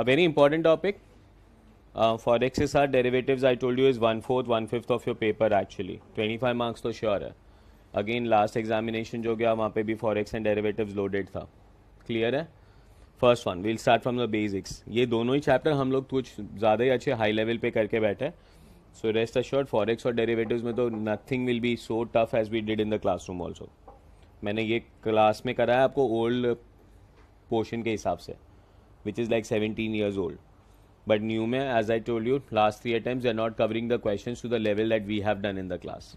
very important topic. Forex के साथ derivatives I told you is 1/4, 1/5 of your paper actually. 25 marks तो sure है. Again last examination जो गया वहाँ पे भी forex and derivatives loaded था. Clear है? First one, we'll start from the basics. ये दोनों ही chapter हम लोग कुछ ज़्यादा ही अच्छे high level पे करके बैठे. So rest assured forex और derivatives में तो nothing will be so tough as we did in the classroom also. मैंने ये क्लास में कराया आपको old portion के हिसाब से, which is like 17 years old. But new में, as I told you, last 3 attempts they are not covering the questions to the level that we have done in the class.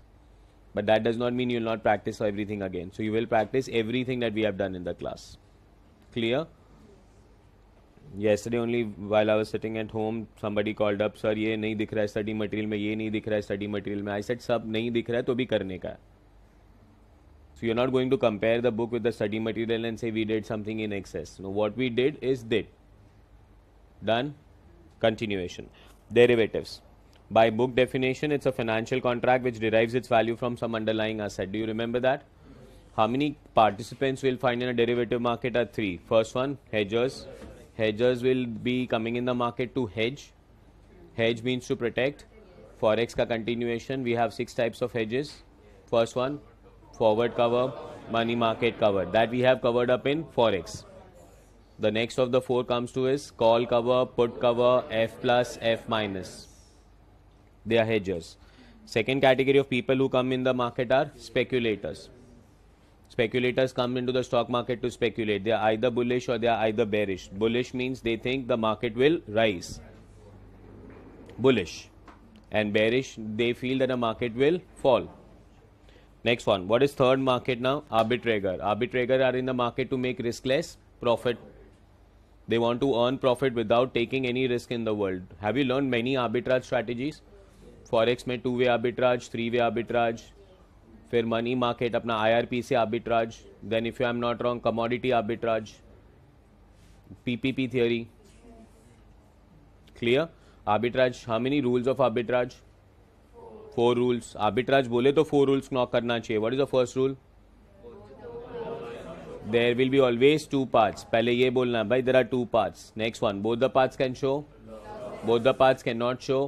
But that does not mean you will not practice everything again. So you will practice everything that we have done in the class. Clear? Yesterday only while I was sitting at home, somebody called up, sir ये नहीं दिख रहा है study material में, ये नहीं दिख रहा है study material में. I said सब नहीं दिख रहा है तो भी करने का है. So you're not going to compare the book with the study material and say we did something in excess. No, what we did is did. Done. Continuation. Derivatives. By book definition, it's a financial contract which derives its value from some underlying asset. Do you remember that? How many participants will find in a derivative market are 3. First one, hedgers. Hedgers will be coming in the market to hedge. Hedge means to protect. Forex ka continuation, we have 6 types of hedges. First one, forward cover, money market cover. That we have covered up in Forex. The next of the 4 comes to is call cover, put cover, F plus, F minus. They are hedgers. Second category of people who come in the market are speculators. Speculators come into the stock market to speculate. They are either bullish or they are either bearish. Bullish means they think the market will rise. Bullish. And bearish, they feel that the market will fall. Next one. What is third market now? Arbitrator. Arbitrator are in the market to make riskless profit. They want to earn profit without taking any risk in the world. Have you learned many arbitrage strategies? Forex में 2-way arbitrage, 3-way arbitrage, फिर money market अपना IRP से arbitrage, then if I'm not wrong commodity arbitrage, PPP theory. Clear? Arbitrage, how many rules of arbitrage? 4 rules. Arbitrage बोले तो 4 rules knock करना चाहिए. What is the first rule? There will be always 2 parts. पहले ये बोलना भाई there are 2 parts. Next one, both the parts can show, both the parts cannot show,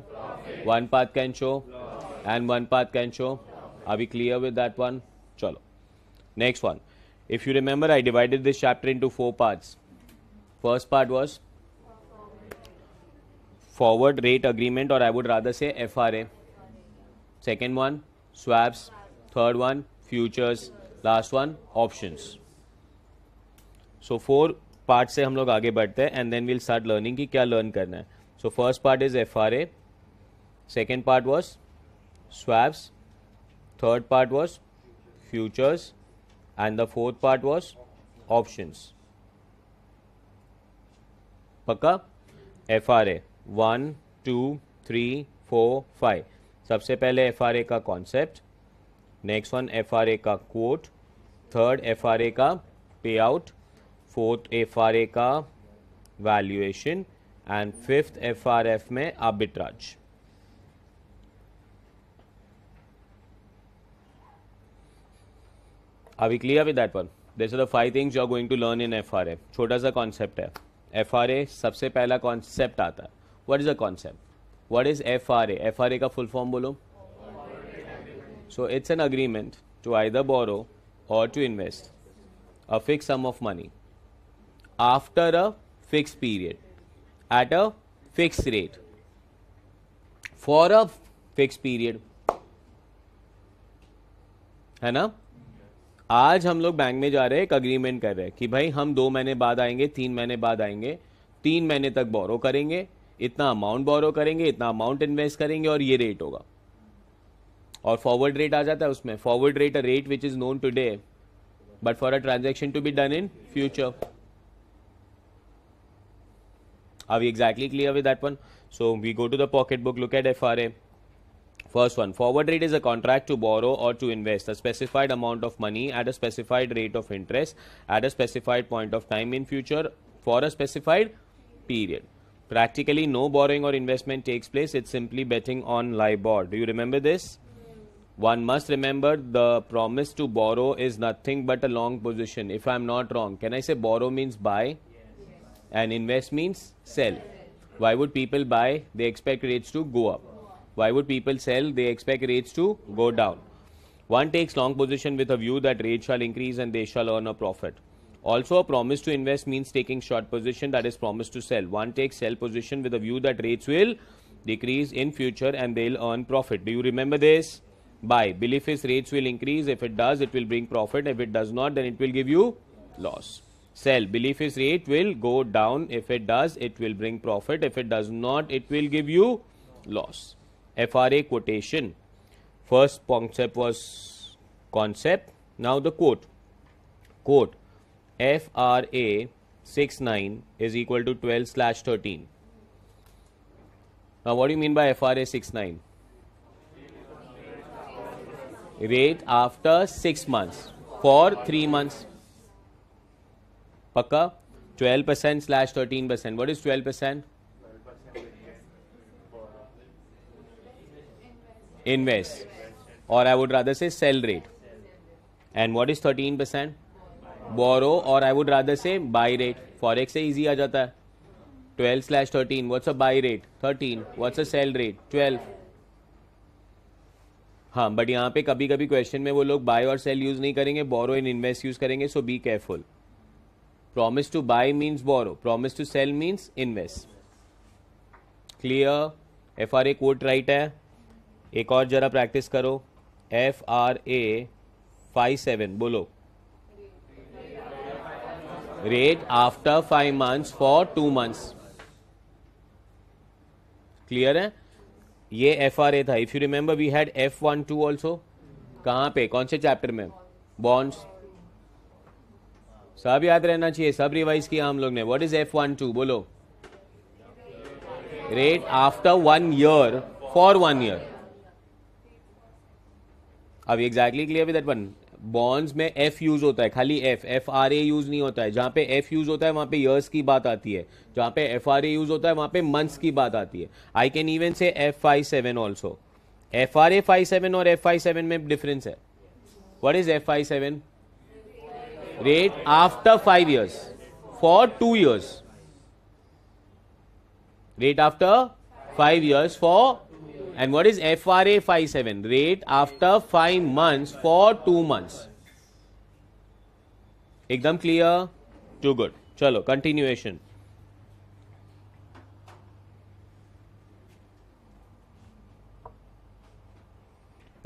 one part can show, and one part can show. Are we clear with that one? चलो. Next one. If you remember, I divided this chapter into 4 parts. First part was forward rate agreement, or I would rather say FRA. Second one, swaps. Third one, futures. Last one, options. So 4 part से हम लोग आगे बढ़ते हैं and then will start learning कि क्या learn करना है. So first part is FRA, second part was swaps, third part was futures and the fourth part was options. पक्का? FRA 1, 2, 3, 4, 5. सबसे पहले FRA का कॉन्सेप्ट, नेक्स्ट वन FRA का coat, third FRA का पे आउट, फोर्थ FRA का valuation and fifth FRF में arbitrage. Are we clear with that one? These are the 5 things you are going to learn in FRA. छोटा सा concept है. FRA सबसे पहला कॉन्सेप्ट आता है. What is the concept? What is FRA? FRA का full form बोलो. So it's an agreement to either borrow or to invest a fixed sum of money after a fixed period at a fixed rate for a fixed period. है ना? आज हम लोग bank में जा रहे हैं, एक अग्रीमेंट कर रहे हैं कि भाई हम 2 महीने बाद आएंगे, 3 महीने बाद आएंगे, 3 महीने तक बोरो करेंगे, इतना अमाउंट बोरो करेंगे, इतना अमाउंट इन्वेस्ट करेंगे और ये रेट होगा. और फॉरवर्ड रेट आ जाता है उसमें. Forward rate, a rate which is known today but for a transaction to be done in future. Are we exactly clear with that one? So we go to the pocket book, look at FRA. First one, forward rate is a contract to borrow or to invest a specified amount of money at a specified rate of interest at a specified point of time in future for a specified period. Practically no borrowing or investment takes place. It's simply betting on LIBOR. Do you remember this? One must remember the promise to borrow is nothing but a long position. If I am not wrong, can I say borrow means buy? and invest means sell. Why would people buy? They expect rates to go up. Why would people sell? They expect rates to go down. One takes long position with a view that rates shall increase and they shall earn a profit. Also, a promise to invest means taking short position, that is promise to sell. One takes sell position with a view that rates will decrease in future and they'll earn profit. Do you remember this? Buy. Belief is rates will increase. If it does, it will bring profit. If it does not, then it will give you loss. Sell. Belief is rate will go down. If it does, it will bring profit. If it does not, it will give you loss. FRA quotation. First concept was concept. Now the quote. Quote. FRA 69 is equal to 12/13. Now what do you mean by FRA 69? Rate after 6 months for 3 months. Pakka? 12%/13%. What is 12%? Invest. Or I would rather say sell rate. And what is 13%? Borrow, or I would rather say buy rate. Forex से easy आ जाता है. 12/13. What's a buy rate? 13. What's a sell rate? 12. हाँ, but यहाँ पे कभी कभी question में वो लोग बाय और सेल यूज नहीं करेंगे, बोरो एंड इन्वेस्ट यूज करेंगे, so be careful. Promise to buy means borrow, promise to sell means invest. Clear? FRA quote right है. एक और जरा प्रैक्टिस करो. FRA 57 बोलो. Rate after 5 months for 2 months. Clear है? ये FRA था. If you remember, we had F12 also. कहाँ पे? कौन से चैप्टर में? Bonds. सब याद रहना चाहिए, सब रिवाइज किया हम लोग ने. What is F12? बोलो. Rate after 1 year for 1 year. अब exactly clear with that one. Bonds में एफ यूज होता है, खाली FRA यूज नहीं होता है. जहां पे एफ यूज होता है वहां पे ईयर्स की बात आती है. जहां पे FRA यूज होता है वहां पे मंथ्स की बात आती है. आई कैन इवन से F57 ऑल्सो. FRA 57 और F57 में डिफरेंस है. What is F57? Rate after 5 years for 2 years. Rate after 5 years for. And what is FRA 57? Rate after 5 months for 2 months. एकदम क्लियर? Too good. चलो continuation.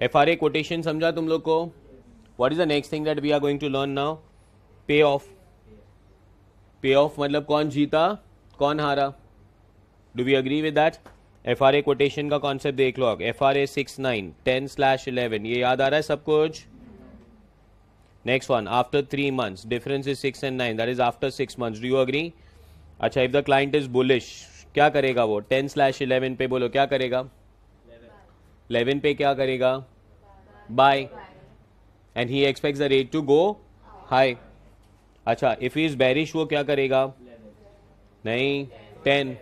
FRA quotation समझा तुम लोग को? What is the next thing that we are going to learn now? Pay off. Pay off मतलब कौन जीता, कौन हारा. Do we agree with that? FRA quotation का कॉन्सेप्ट देख लो. FRA 69 10/11. ये याद आ रहा है सब कुछ? Next one. After 3 months. Difference is 6 and 9. That is after 6 months. Do you agree? अच्छा, if the client is bullish, क्या करेगा वो? 10/11 पे बोलो क्या करेगा? 11 पे क्या करेगा? Buy. And he expects the rate to go high. अच्छा, इफ ही इज बेरिश वो क्या करेगा? नहीं, 10.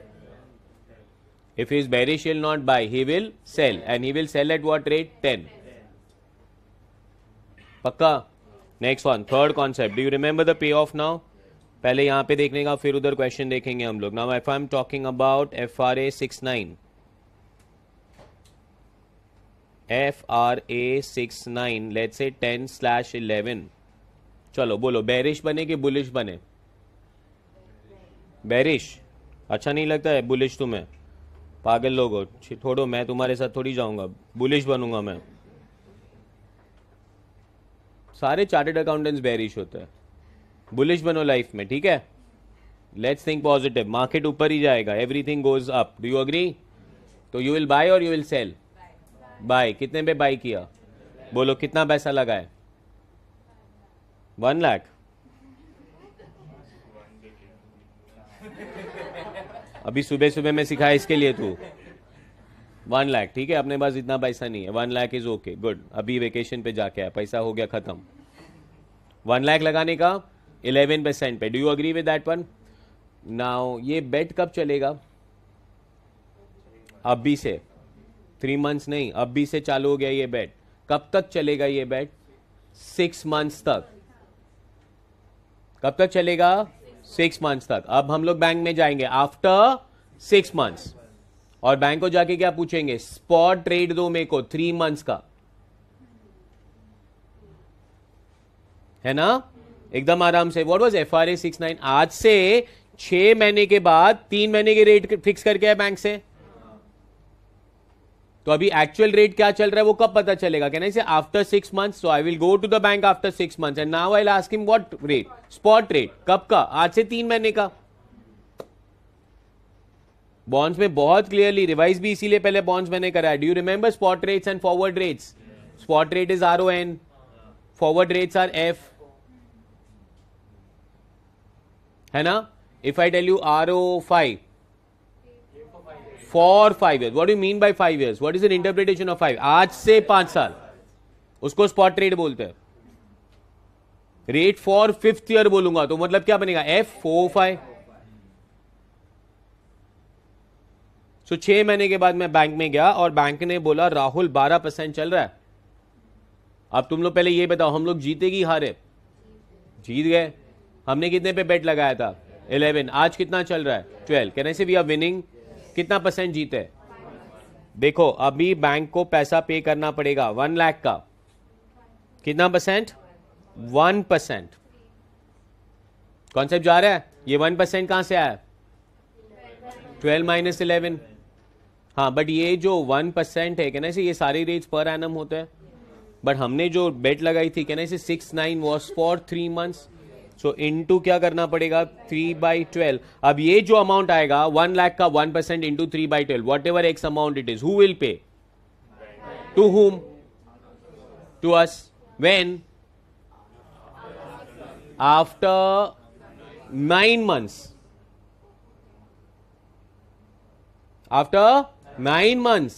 If he is bearish, he will not buy. He will sell, and he will sell at what rate? 10. पक्का? Next one, third concept. Do you remember the payoff now? पहले यहाँ पे देखने का, फिर उधर क्वेश्चन देखेंगे हम लोग. Now, if I am talking about FRA 69, FRA 69, let's say 10/11. चलो बोलो, bearish बने कि bullish बने? Bearish. अच्छा नहीं लगता है bullish तुम्हें? पागल लोग हो, छोड़ो, मैं तुम्हारे साथ थोड़ी जाऊंगा. बुलिश बनूंगा मैं. सारे चार्टर्ड अकाउंटेंट्स बेरिश होते हैं. बुलिश बनो लाइफ में, ठीक है? Let's think positive. मार्केट ऊपर ही जाएगा, everything goes up. Do you agree? तो यू विल बाय और यू विल सेल? बाय. कितने पे बाय किया? बोलो कितना पैसा लगा है? 1 लाख. अभी सुबह सुबह में सिखाया इसके लिए तू. 1 लाख, ठीक है? अपने पास इतना पैसा नहीं है. 1 लाख इज ओके, गुड. अभी वेकेशन पे जाके आया, पैसा हो गया खत्म. 1 लाख लगाने का 11% पे. Do you agree with that one? Now ये बेट कब चलेगा? अभी से. 3 months नहीं, अभी से चालू हो गया ये बेट. कब तक चलेगा ये बेट? 6 months तक. कब तक चलेगा? 6 मंथ्स तक। अब हम लोग बैंक में जाएंगे आफ्टर 6 मंथ्स और बैंक को जाके क्या पूछेंगे, स्पॉट रेट दो मेरे को 3 मंथ्स का, है ना, एकदम आराम से। What was FRA 69? आज से 6 महीने के बाद 3 महीने के रेट फिक्स करके है बैंक से। तो अभी एक्चुअल रेट क्या चल रहा है वो कब पता चलेगा, कहना इसे after 6 months. So I will go to the bank after 6 months and now I will ask him what rate, spot rate, कब का, आज से 3 महीने का। बॉन्ड्स में बहुत क्लियरली रिवाइज भी इसीलिए पहले बॉन्ड्स मैंने करा है। Do you remember spot rates and forward rates? Spot rate is RON, forward rates are F, है ना। If I tell you RO5 for 5 years, what do you mean by 5 years? What is an interpretation of 5? आज से 5 साल, उसको spot rate बोलते हैं। Rate for 5th year बोलूंगा तो मतलब क्या बनेगा, F45। सो 6 महीने के बाद मैं बैंक में गया और बैंक ने बोला राहुल 12% चल रहा है। अब तुम लोग पहले ये बताओ, हम लोग जीते कि हारे? जीत गए। हमने कितने पे बेट लगाया था? 11। आज कितना चल रहा है? 12। कहने से वी आर विनिंग। कितना % जीते? देखो अभी बैंक को पैसा पे करना पड़ेगा 1 लाख का। कितना %? 1%। कॉन्सेप्ट जा रहा है? ये 1% कहां से आया? 12 - 11। हाँ, बट ये जो 1% है कहना से ये सारे रेट्स पर एनम होते हैं, बट हमने जो बेट लगाई थी कहना से 69 was for 3 months. So into क्या करना पड़ेगा, 3/12। अब ये जो अमाउंट आएगा 1 लाख का 1% into 3/12, whatever X amount it is, who will pay? To whom? To us. When? After 9 months। After 9 months।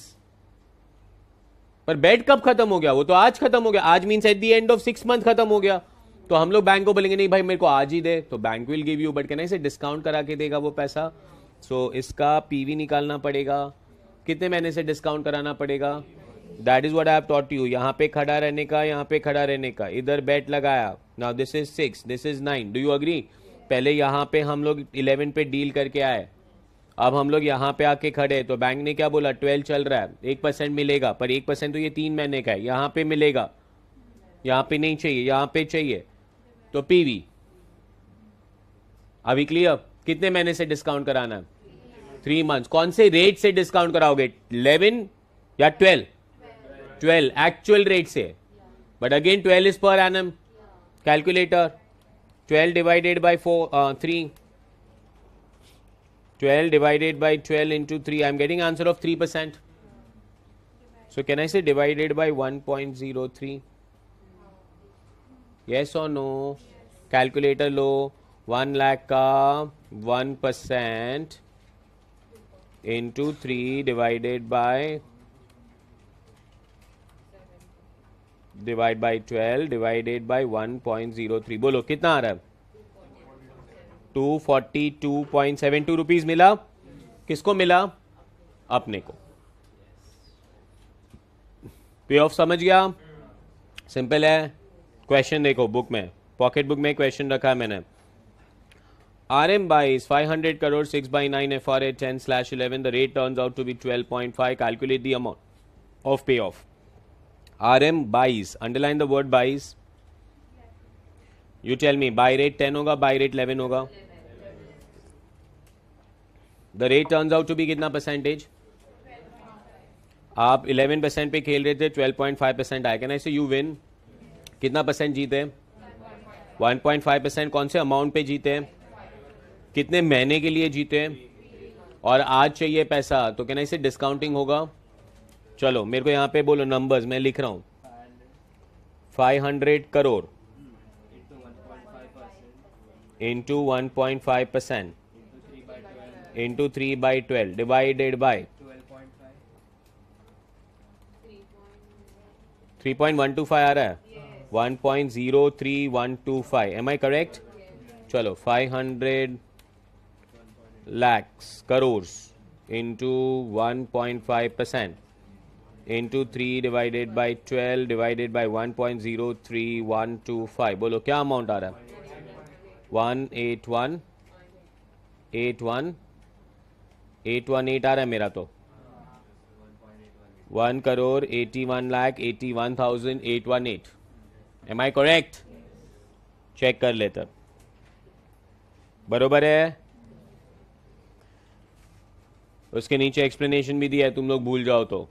पर बेट कब खत्म हो गया? वो तो आज खत्म हो गया। आज means at the end of 6 month खत्म हो गया। तो हम लोग बैंक को बोलेंगे नहीं भाई मेरे को आज ही दे, तो bank will give you, but कहना इसे डिस्काउंट करा के देगा वो पैसा। सो इसका पीवी निकालना पड़ेगा, कितने महीने से डिस्काउंट कराना पड़ेगा। That is what I have taught you. यहां पे खड़ा रहने का, यहां पे खड़ा रहने का, इधर बेट लगाया। Now this is 6, this is 9। Do you agree? पहले यहां पे हम लोग 11 पे डील करके आए, अब हम लोग यहां पे आके खड़े, तो बैंक ने क्या बोला, 12 चल रहा है, 1% मिलेगा, पर 1% तो ये 3 महीने का है, यहां पे मिलेगा, यहां पे नहीं चाहिए, यहां पे चाहिए, तो पीवी। अभी क्लियर? कितने महीने से डिस्काउंट कराना है? 3 मंथ्स। कौन से रेट से डिस्काउंट कराओगे, 11 या 12? 12 एक्चुअल रेट से, but again 12 is per annum. Calculator, 12 divided by 3, 12 divided by 12 into 3, I am getting answer of 3%. So can I say divided by 1.03? Yes or no? Calculator low, 1 lakh का 1% into 3 divided by 12 divided by 1.03। बोलो कितना आ रहा है? 242.72 rupees मिला। किसको मिला? अपने को। पे ऑफ समझ गया? सिंपल है। क्वेश्चन देखो बुक में, पॉकेट बुक में क्वेश्चन रखा है मैंने। RM buys 500 crore 6/9 FRA 10/11, the rate turns out to be 12.5, calculate the amount of payoff। RM buys, underline the word buys। You tell me, buy rate 10 होगा, buy rate 11 होगा? The rate turns out to be कितना %? आप 11% पे खेल रहे थे, 12.5% आया, कहना इसे you win। कितना % जीते? 1.5%। कौन से अमाउंट पे जीते? कितने महीने के लिए जीते? और आज चाहिए पैसा, तो कहना इसे डिस्काउंटिंग होगा। चलो मेरे को यहाँ पे बोलो नंबर्स, मैं लिख रहा हूँ। 500 crore into 1.5% into 3/12 divided by 3.125 आ रहा है, 1.03125। Am I correct? चलो 500 lakhs crores into 1.5% into 3 divided by 12 divided by 1.03125। बोलो क्या अमाउंट आ रहा है? 181 818 आ रहा है मेरा तो 1,81,81,818. Am I correct? चेक कर लेते बरोबर है. उसके नीचे एक्सप्लेनेशन भी दिया है, तुम लोग भूल जाओ तो.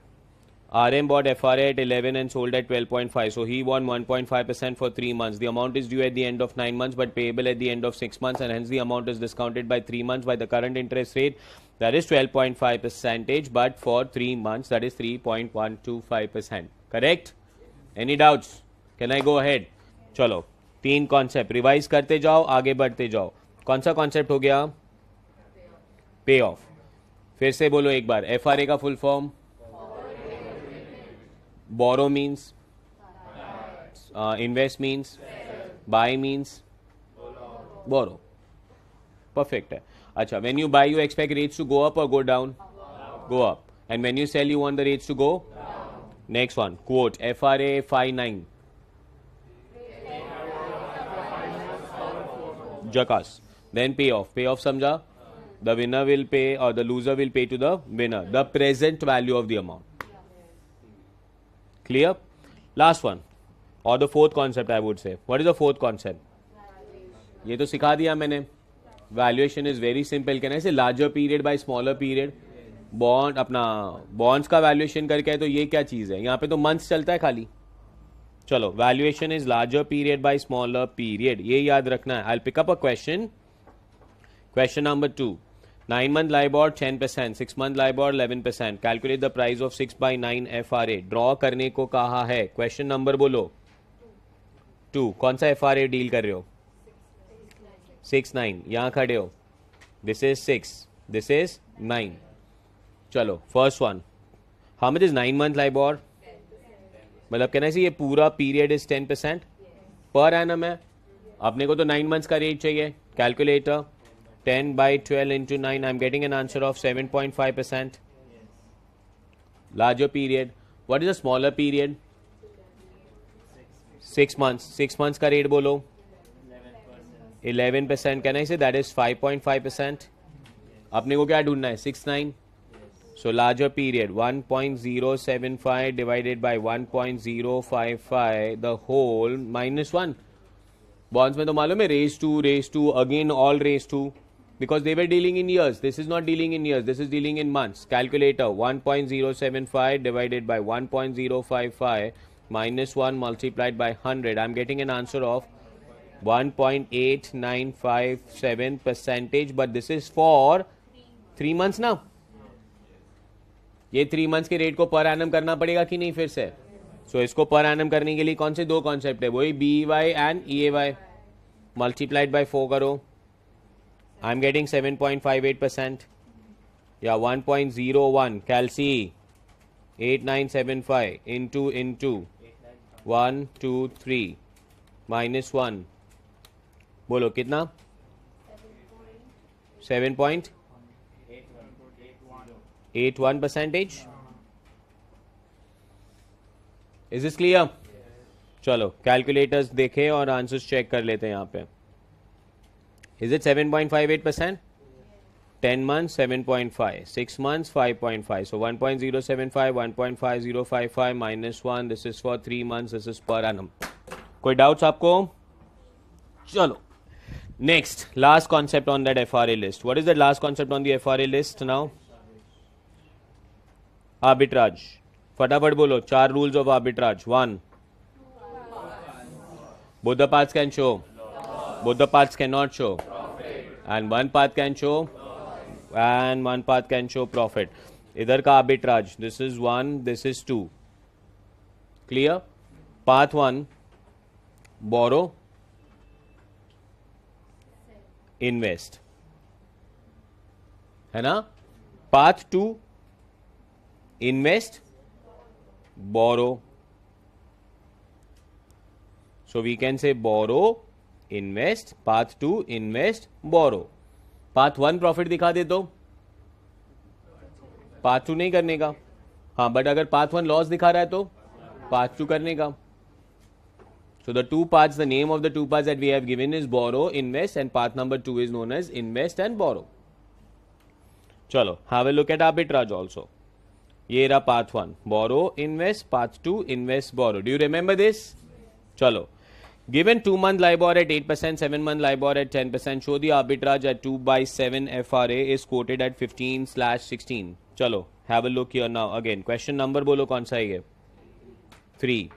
RM bought FRA at 11 and sold at 12.5. So he won 1.5% for 3 months. The amount is due at the end of 9 months but payable at the end of 6 months, and hence the amount is discounted by 3 months by the current interest rate, that is 12.5%, but for 3 months that is 3.125%. Correct? Any doubts? Can I go ahead? चलो 3 concept revise करते जाओ, आगे बढ़ते जाओ. कौन सा concept हो गया? पे ऑफ. फिर से बोलो एक बार. FRA का full form? borrow means, invest means, buy means, borrow. Perfect है. अच्छा, when you buy you expect rates to go up or go down? Go up. And when you sell you want the rates to go down. Next one, quote FRA 59. Jackass. Then pay off. Pay off समझा? The winner will pay or the loser will pay to the winner the present value of the amount. Clear? Last one or the fourth concept I would say. What is the fourth concept? ये तो सिखा दिया मैंने. Valuation is very simple. Can I say larger period by smaller period? Bond अपना bonds का valuation करके है तो ये क्या चीज़ है? यहाँ पे तो months चलता है खाली. चलो valuation is larger period by smaller period. ये याद रखना है. I'll pick up a question. Question number 2. 9-month LIBOR 10%, 6-month LIBOR 11%. Calculate the price of 6/9 FRA. Draw करने को कहा है. Question number बोलो. 2. कौन सा FRA डील कर रहे हो? 6/9. यहाँ खड़े हो. This is 6. This is 9. चलो first one. How much is 9-month LIBOR? मतलब कहना चाहिए ये पूरा पीरियड इज 10% पर एनम है. अपने को तो 9 months का रेट चाहिए. Calculator 10 by 12 into 9. I'm getting an answer of 7.5%. Larger period. What is a smaller period? 6 months. 6 months का रेट बोलो. 11%. Can I say that is 5.5%? अपने को क्या ढूंढना है? 6/9. So larger period 1.075 divided by 1.055 the whole minus 1. Bonds में तो मालूम है raise to again all raise to. Because they were dealing in years. This is not dealing in years. This is dealing in months. Calculator 1.075 divided by 1.055 minus 1 multiplied by 100. I'm getting an answer of 1.8957%. But this is for 3 months now. ये 3 months के rate को per annum करना पड़ेगा कि नहीं फिर से? So इसको पर एनम करने के लिए कौन से 2 कॉन्सेप्ट है? वही BEY and EAY. Multiplied by 4 करो. I'm getting 7.58%. Yeah, 1.01. Calci 8975 into 1, 2, 3 minus 1. बोलो कितना? 7.81%. Is this clear? चलो कैलकुलेटर्स देखें और आंसर्स चेक कर लेते हैं यहाँ पे. Is it 7.58%? 10 months 7.5, 6 months 5.5. So 1.075, 1.5055 minus 1. This is for 3 months. This is per annum. कोई doubts आपको? चलो. Next, last concept on that FRA list. What is the last concept on the FRA list now? Arbitrage. फटाफट बोलो. 4 rules of arbitrage. 1. Both the paths can show. Both the paths cannot show. And one path can show. And one path can show profit. इधर का arbitrage. This is 1. This is 2. Clear? Path 1. Borrow. Invest. है ना? Path 2. Invest. Borrow. So we can say borrow. Invest. Path 2 invest, borrow. Path 1 profit दिखा दे तो path 2 नहीं करने का. हाँ, बट अगर पाथ 1 लॉस दिखा रहा है तो पाथ 2 करने का. So the 2 paths, the name of the 2 paths that we have given is borrow, invest, and path number 2 is known as invest and borrow. चलो have a look at arbitrage also. ये रहा path 1 borrow invest, path 2 invest borrow. Do you remember this? चलो, given 2-month LIBOR at 8%, 7-month LIBOR at 10%, show the arbitrage at 2/7 FRA is quoted at 15/16. चलो have a look here now again. Question number बोलो कौन सा है ये? 3.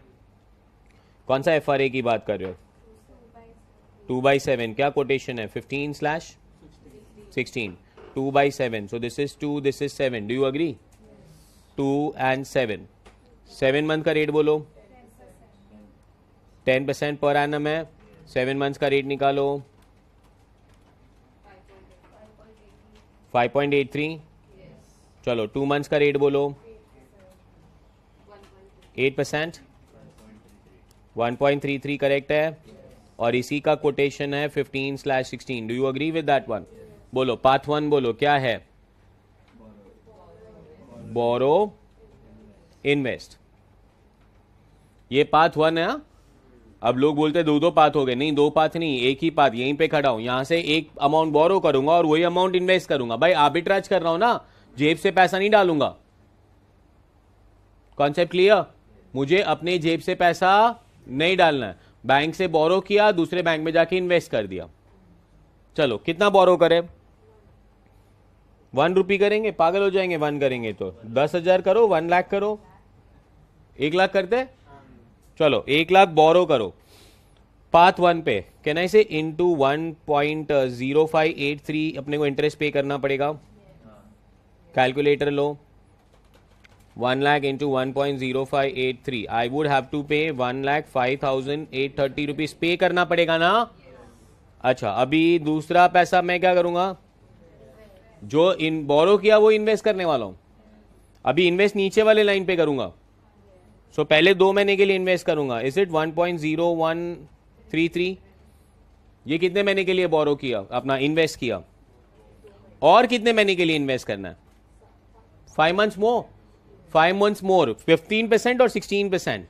कौन सा FRA की बात कर रहे हो? 2/7. क्या quotation है? 15/16. 2/7. So this is 2, this is 7. Do you agree? 2 and 7. 7 month का रेट बोलो. 10% पर एनम है. 7 मंथ्स का रेट निकालो. 5.83. चलो 2 मंथ्स का रेट बोलो. 8%. 1.33 करेक्ट है. और इसी का कोटेशन है 15/16. Do you agree with that one? बोलो पाथ 1 बोलो क्या है? बोरो इन्वेस्ट. ये पाथ 1 है. अब लोग बोलते हैं दो पाथ हो गए. नहीं, 2 पाथ नहीं, एक ही पाथ. यहीं पे खड़ा हूं, यहां से एक अमाउंट बोरो करूंगा और वही अमाउंट इन्वेस्ट करूंगा. भाई आर्बिट्राज कर रहा हूं ना, जेब से पैसा नहीं डालूंगा. Concept clear? मुझे अपने जेब से पैसा नहीं डालना है. बैंक से बोरो किया, दूसरे बैंक में जाके इन्वेस्ट कर दिया. चलो कितना बोरो करें? 1 रुपी करेंगे? पागल हो जाएंगे. 1 करेंगे तो 10,000 करो, 1 लाख करो. 1 लाख करते? चलो 1 लाख बोरो करो पाथ 1 पे. कैन आई से इंटू 1.0583 अपने को इंटरेस्ट पे करना पड़ेगा. कैलकुलेटर लो. 1 lakh into 1.0583. I would have to pay 1,05,830 rupees पे करना पड़ेगा ना. अच्छा, अभी दूसरा पैसा मैं क्या करूंगा? जो इन बोरो किया वो इन्वेस्ट करने वाला हूं. अभी इन्वेस्ट नीचे वाले लाइन पे करूंगा. सो पहले 2 महीने के लिए इन्वेस्ट करूंगा. Is it 1.0133? ये कितने महीने के लिए बोरो किया, अपना इन्वेस्ट किया? और कितने महीने के लिए इन्वेस्ट करना है? 5 months मोर. 5 months मोर. 15% और 16%?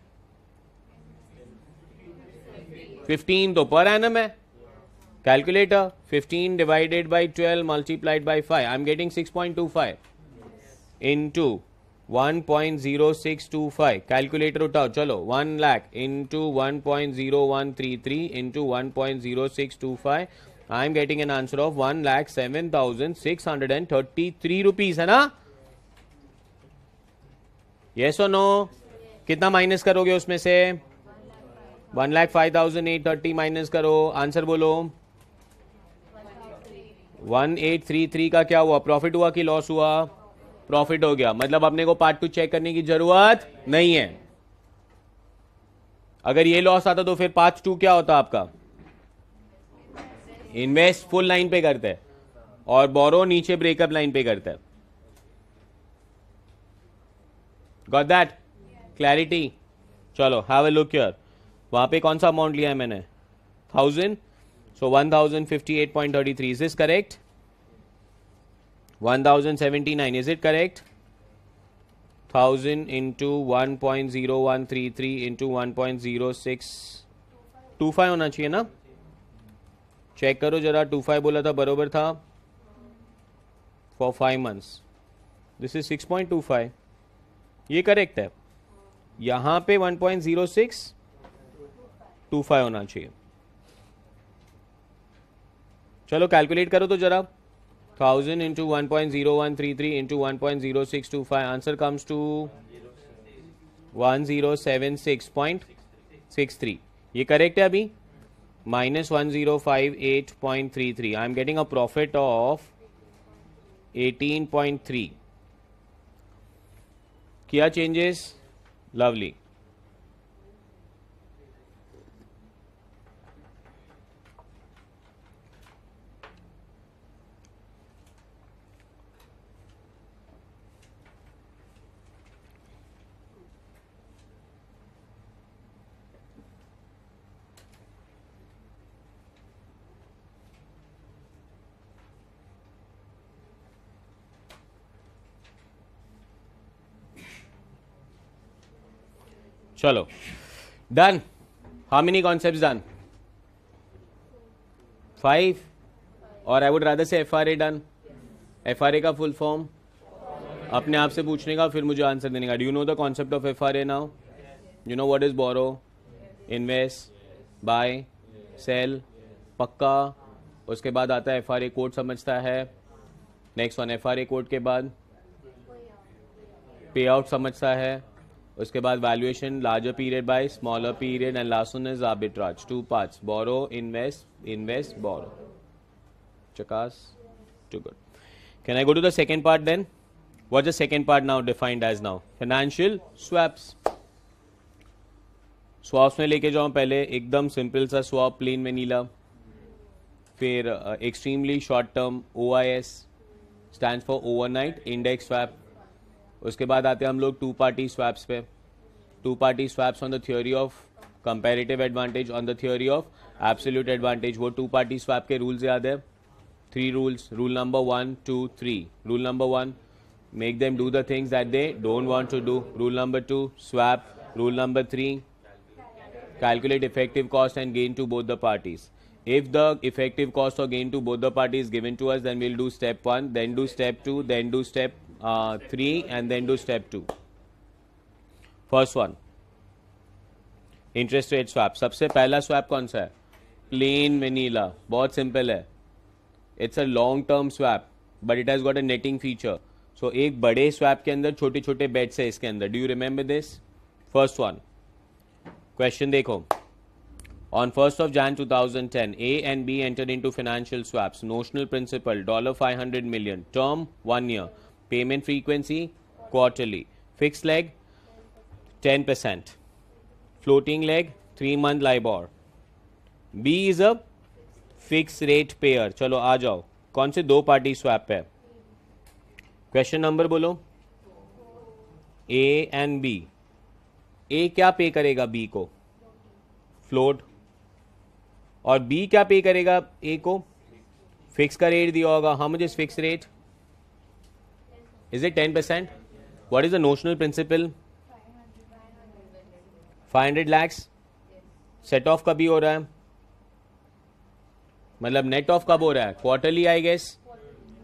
15 तो पर एनम है. Calculator. 15 divided by 12 multiplied by 5. I am getting 6.25 into 1.0625. Calculator उठाओ. चलो 1 lakh into 1.0133 into 1.0625. I am getting an answer of 1,07,633 rupees है ना. यस और नो? कितना माइनस करोगे उसमें से? 1,05,830 माइनस करो. आंसर बोलो. 1,833 का क्या हुआ? प्रॉफिट हुआ कि लॉस हुआ? प्रॉफिट हो गया. मतलब अपने को पार्ट 2 चेक करने की जरूरत नहीं है. अगर ये लॉस आता तो फिर पार्ट 2 क्या होता आपका? इन्वेस्ट फुल लाइन पे करते हैं और बोरो नीचे ब्रेकअप लाइन पे करते हैं. Got that? क्लैरिटी? चलो हैव अ लुक हियर. वहां पे कौन सा अमाउंट लिया है मैंने? 1000. सो 1058.33. Is this correct? 1079. Is it correct? 1000 into 1.0133 into 1.0625 होना चाहिए ना. चेक करो जरा. 25 बोला था, बरोबर था. For 5 months. This is 6.25. ये करेक्ट है. यहां पे 1.0625 होना चाहिए. चलो कैलकुलेट करो तो जरा. 1000 into 1.0133 into 1.0625. Answer comes to 1076.63. ये करेक्ट है अभी? minus 1058.33. I am getting a profit of 18.3. किया चेंजेस? लवली. चलो done. How many concepts done? 5. और आई वुड रादर से FRA डन. FRA का फुल फॉर्म अपने आप से पूछने का, फिर मुझे आंसर देने का. Do you know the concept of FRA now? You know what is borrow, invest, buy, sell, पक्का. उसके बाद आता है FRA कोड, समझता है. नेक्स्ट वन FRA कोड के बाद पे आउट समझता है. उसके बाद valuation, larger period by smaller period, and last one is arbitrage. 2 parts, borrow, invest, borrow. चकास, too good. Can I go to the second part then? What's the second part now defined as now? Financial swaps. Swaps में लेके जाऊँ पहले एकदम simple सा swap, plain vanilla. फिर extremely short term OIS stands for overnight index swap. उसके बाद आते हैं हम लोग two party swaps पे. Two party swaps on the theory of comparative advantage, on the theory of absolute advantage. वो two party swap के rules याद है? 3 rules. Rule number 1, 2, 3. Rule number 1, make them do the things that they don't want to do. Rule number 2, swap. Rule number 3, calculate effective cost and gain to both the parties. If the effective cost or gain to both the parties is given to us, then we'll do step 1, then do step 2, then do step 3, and then do step 2. First one, interest rate swap. सबसे पहला swap कौन सा है? Plain vanilla. बहुत simple है. It's a long term swap, but it has got a netting feature. So एक बड़े swap के अंदर छोटे छोटे बेट्स है इसके अंदर. Do you remember this? First one question देखो. On 1st of Jan 2010, A and B entered into financial swaps. Notional principal $500 million. Term 1 year. Payment frequency quarterly. Fixed leg 10%. Floating leg 3-month LIBOR. B is a fixed rate payer. चलो आ जाओ. कौन से दो party swap है? Question number बोलो. A and B. A क्या पे करेगा B को? फ्लोट. और B क्या पे करेगा A को? फिक्स का रेट दिया होगा. How much is fix rate? Is it 10%? What is the notional principal? 500 lakhs. Set off कभी हो रहा है? मतलब नेट ऑफ कब हो रहा है? Quarterly I guess.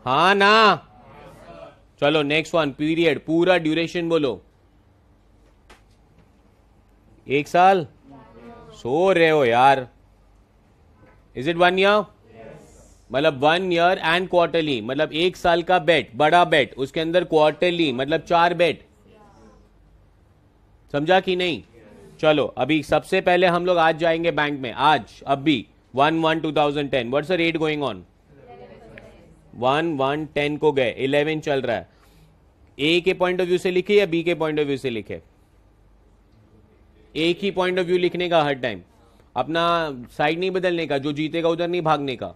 हाँ ना. चलो नेक्स्ट वन, पीरियड. पूरा ड्यूरेशन बोलो. 1 साल. सो रहे हो यार. Is it 1 year? मतलब 1 ईयर एंड क्वार्टरली, मतलब 1 साल का बेट, बड़ा बेट, उसके अंदर क्वार्टरली मतलब 4 बेट. समझा कि नहीं? चलो अभी सबसे पहले हम लोग आज जाएंगे बैंक में. आज अभी 1/1/2010. What's the rate going on? 1/1/10 को गए. 11 चल रहा है. ए के पॉइंट ऑफ व्यू से लिखे या बी के पॉइंट ऑफ व्यू से लिखे? एक ही पॉइंट ऑफ व्यू लिखने का हर टाइम. अपना साइड नहीं बदलने का. जो जीतेगा उधर नहीं भागने का.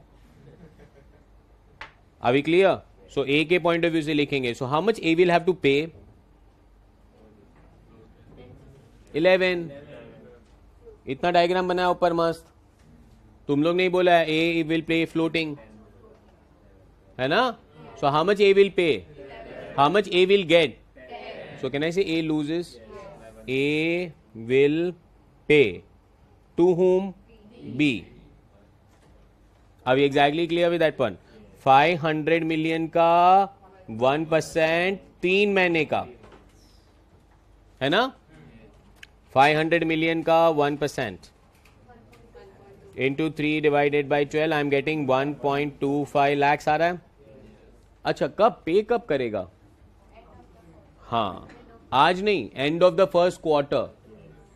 अभी क्लियर? सो ए के पॉइंट ऑफ व्यू से लिखेंगे. So how much a will have to pay? 11. इतना डायग्राम बनाया ऊपर मस्त. तुम लोग नहीं बोला है ए विल पे फ्लोटिंग, है ना? सो how much a will pay? How much A will get? So can I say A loses? A will pay. To whom? B. Are we exactly clear with that one? 500 million का 1% 3 महीने का, है ना? 500 million का 1% into 3 divided by 12. I am getting 1.25 lakhs आ रहा है. अच्छा कब पे कब करेगा? हाँ आज नहीं, end of the first quarter.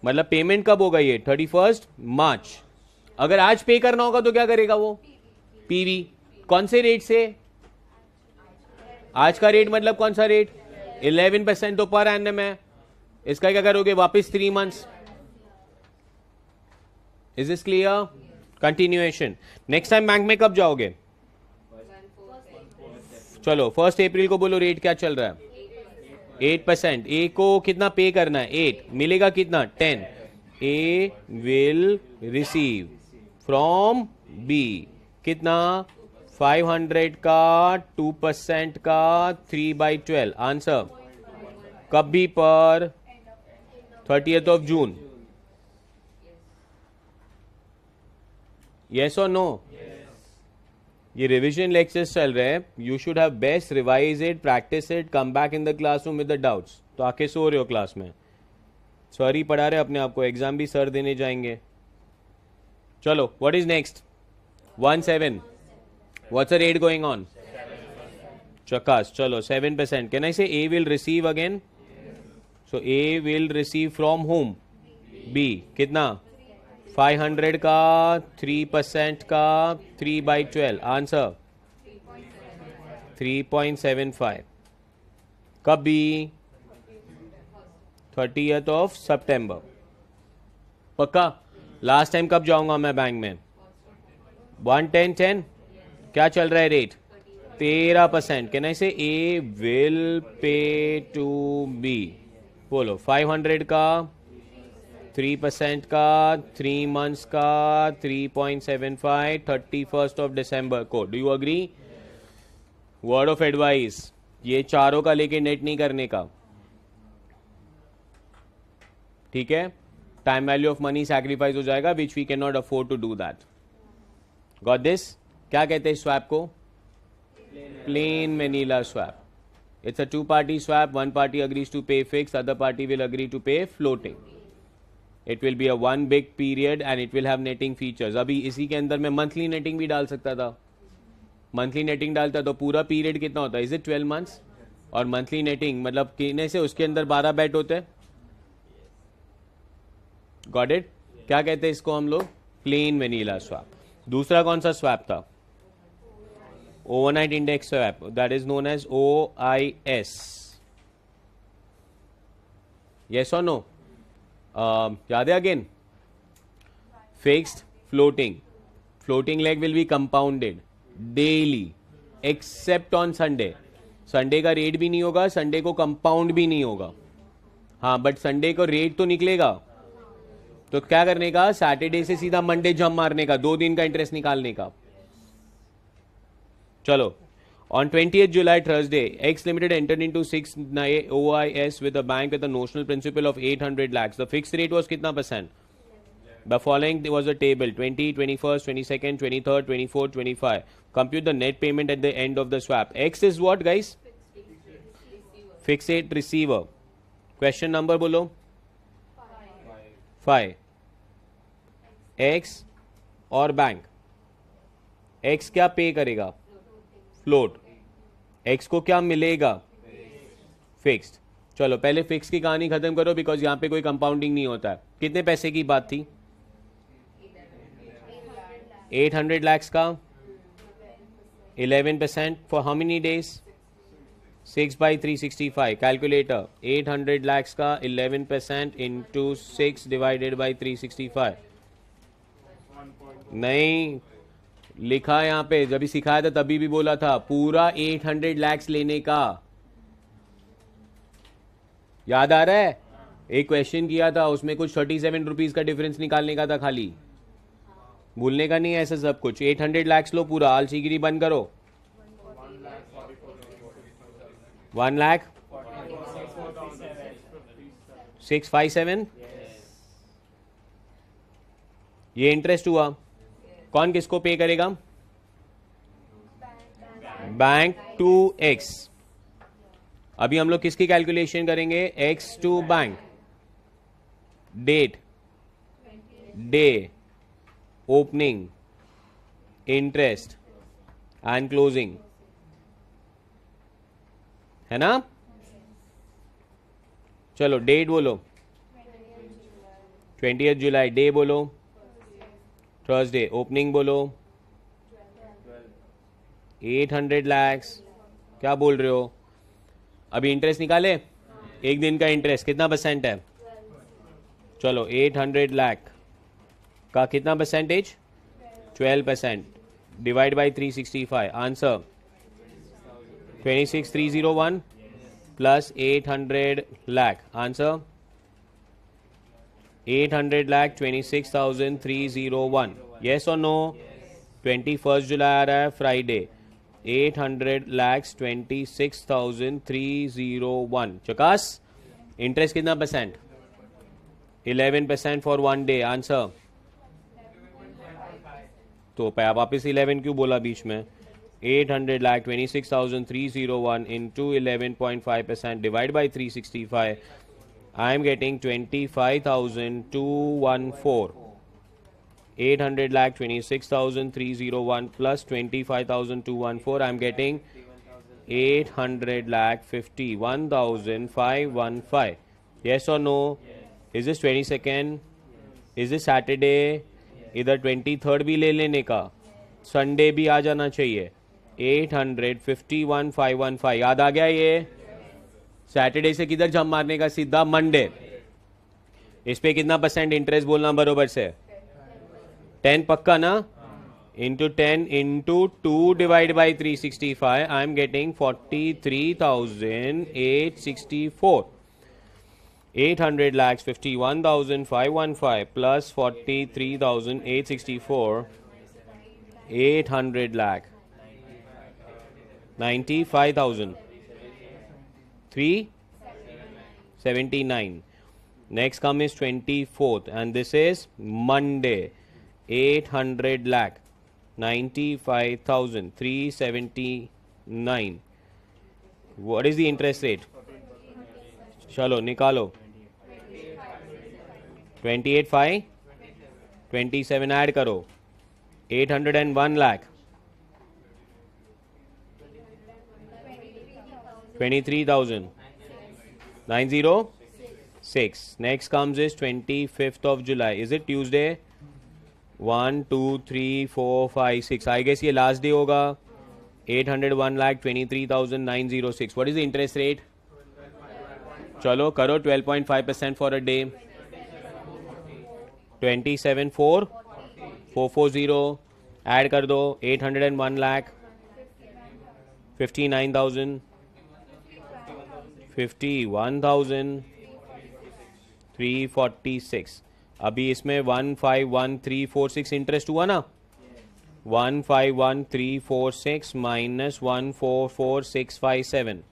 मतलब पेमेंट कब होगा ये? 31 मार्च. अगर आज पे करना होगा तो क्या करेगा वो? पीवी. कौन से रेट से? आज का रेट मतलब कौन सा रेट? 11% तो पर एनम है. इसका क्या करोगे? वापस 3 months. Is this clear? Continuation. Next time bank में कब जाओगे? चलो 1 अप्रैल को बोलो रेट क्या चल रहा है? 8%. ए को कितना पे करना है? 8. मिलेगा कितना? 10. ए विल रिसीव फ्रॉम बी कितना? 500 का 2% का 3/12. आंसर कब भी पर 30th of June. Yes or no? ये रिविजन लेक्चर्स चल रहे हैं, you should have best revise it, practice it, come back in the classroom with the doubts. तो आके सो रहे हो क्लास में, सर ही पढ़ा रहे अपने आप को, एग्जाम भी सर देने जाएंगे. चलो, what is next? 1-7. What's the rate going on? चकास. चलो 7%. Can I say a will receive again? So a will receive from whom? B. कितना? 500 का 3% का 3/12. आंसर 3.75. कब भी? 30th of September. पक्का? लास्ट टाइम कब जाऊंगा मैं बैंक में? 110. क्या चल रहा है rate? 13%. Can I say a will pay to be? बोलो. 500 का 3% का 3 months का 3.75, 31st of December को. Do you agree? Word of advice, ये चारों का लेके नेट नहीं करने का, ठीक है? Time value of money sacrifice हो जाएगा, which we can not afford to do that. Got this? क्या कहते हैं स्वैप को? Plain vanilla swap. It's a 2-party swap. One party agrees to pay fixed, other party will agree to pay floating. It will be a one big period and it will have netting features. अभी इसी के अंदर मैं monthly netting भी डाल सकता था. Monthly netting डालता तो पूरा पीरियड कितना होता है? Is it 12 months? और मंथली नेटिंग मतलब कितने से उसके अंदर 12 बेट होते हैं. Got it? क्या कहते हैं इसको हम लोग? Plain vanilla swap. दूसरा कौन सा स्वैप था? Overnight index swap. That is known as OIS. Yes और नो? याद है again? Fixed, floating. Floating leg will be compounded daily except on Sunday. Sunday का रेट भी नहीं होगा, संडे को कंपाउंड भी नहीं होगा. हाँ, बट संडे को रेट तो निकलेगा. तो क्या करने का? सैटरडे से सीधा मंडे जंप मारने का, 2 दिन का इंटरेस्ट निकालने का. चलो. On 20th July, Thursday, X Limited entered into 6 OIS with a bank with a notional principal of 800 lakhs. The fixed rate was कितना %? The following was a table: 20, 21st, 22nd, 23rd, 24th, 25. Compute the net payment at the end of the swap. X is what, guys? Fixed rate receiver. Question number बोलो. 5. X और bank. X क्या पे करेगा? Float. X को क्या मिलेगा? Fixed. चलो पहले फिक्स की कहानी खत्म करो, बिकॉज यहां पे कोई कंपाउंडिंग नहीं होता है. कितने पैसे की बात थी? 800 lakhs का 11% for how many days? 6/365. Calculator. 800 lakhs का 11% इंटू 6 डिवाइडेड बाई 365. नहीं लिखा यहां पे, जब भी सिखाया था तभी भी बोला था पूरा 800 lakhs लेने का. याद आ रहा है? एक क्वेश्चन किया था, उसमें कुछ 37 रुपीज का डिफरेंस निकालने का था खाली. भूलने का नहीं है ऐसा सब कुछ. 800 lakhs लो पूरा. आलसीगिरी बंद करो. 1 lakh 657. ये इंटरेस्ट हुआ. कौन किसको पे करेगा? Bank to X. अभी हम लोग किसकी कैलकुलेशन करेंगे? X to bank. Date, day, opening, interest and closing, है ना? चलो डेट बोलो. 20th जुलाई. डे बोलो. थर्सडे. ओपनिंग बोलो. 800 lakhs. क्या बोल रहे हो? अभी इंटरेस्ट निकाले. एक दिन का इंटरेस्ट कितना % है? चलो 800 lakh का कितना %? 12%. Divide by 365. Answer 26,301 plus 800 lakh. Answer 800 lakh 26,301. Yes or no? 21st जुलाई आ रहा है फ्राइडे. 800 lakhs 26,301. चकास. इंटरेस्ट कितना %? 11% फॉर 1 day. आंसर तो वापिस 11 क्यों बोला बीच में? 800 lakh 26,301 into 11.5% divided by 365. I am getting 25,214. 800 lakh 26,301 plus 25,214. I am getting 800 lakh 51,515. Yes or no? Is this 22nd? Is this Saturday? इधर 23rd भी ले लेने का, संडे भी आ जाना चाहिए. 851,515 याद आ गया ये. सैटरडे से किधर जम मारने का, सीधा मंडे. इस पे कितना परसेंट इंटरेस्ट बोलना बरोबर से? 10 पक्का ना? into 10 into 2 divided by 365. I am getting 43,864. 800 lakhs 51,515 plus 43,864. 800 lakh 95,000. 379. Next come is 24th and this is Monday. 800 lakh 95,379. What is the interest rate? चलो निकालो. 28,500. 27 ऐड करो. 801 lakh 23,000. 906. Next comes is 25th of July. Is it Tuesday? 1 2 3 4 5 6. I guess ये last day होगा. 801 lakh 23,906. What is the interest rate? चलो करो 12.5% for a day. 27,440. Add कर दो. 801 lakh 59,000. 51,346. अभी इसमें 151346 इंटरेस्ट हुआ ना. 151346 माइनस 144657.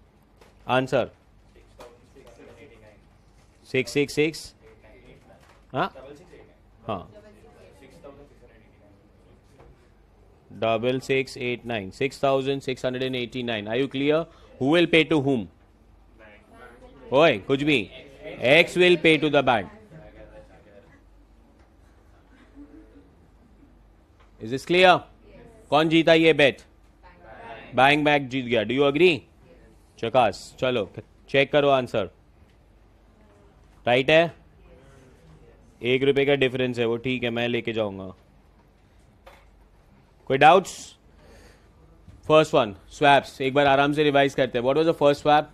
आंसर 666. हाँ हाँ 6689. 6,689. Are you clear? Who will pay to whom? ओए कुछ भी. X will pay to the bank. Is this clear? कौन जीता ये बेट? बैंक बैक जीत गया. Do you agree? चकास. चलो चेक करो आंसर. राइट है. ₹1 का डिफरेंस है वो. ठीक है मैं लेके जाऊंगा. कोई डाउट्स? फर्स्ट वन स्वैप्स एक बार आराम से रिवाइज करते हैं. What was the first swap?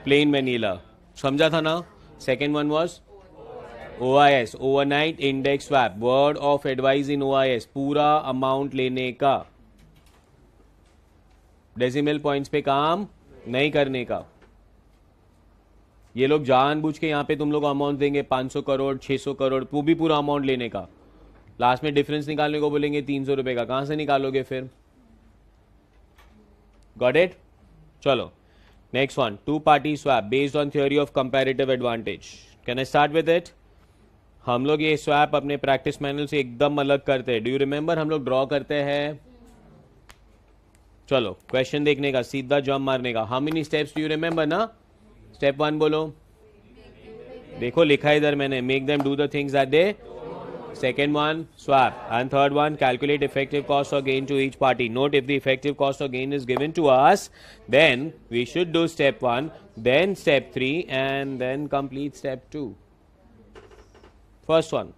Plain vanilla. समझा था ना. Second one was OIS, overnight index swap. Word of advice in OIS, पूरा अमाउंट लेने का, डेसिमल पॉइंट्स पे काम नहीं करने का. ये लोग जानबूझ के यहां पे तुम लोग अमाउंट देंगे 500 करोड़ 600 करोड़, वो भी पूरा अमाउंट लेने का. लास्ट में डिफरेंस निकालने को बोलेंगे 300 रुपए का. कहां से निकालोगे फिर? Got it? चलो next one. Two party swap based on theory of comparative advantage. Can I start with it? हम लोग ये स्वैप अपने प्रैक्टिस मैनुअल से एकदम अलग करते हैं. Do you remember? हम लोग ड्रॉ करते हैं. चलो क्वेश्चन देखने का, सीधा जंप मारने का. How many steps do you remember ना? स्टेप 1 बोलो. देखो लिखा है इधर मैंने. Make them do the things that they. Second one, swap. And third one, calculate effective cost or gain to each party. Note, if the effective cost or gain is given to us, then we should do step 1, then step 3, and then complete step 2. First one.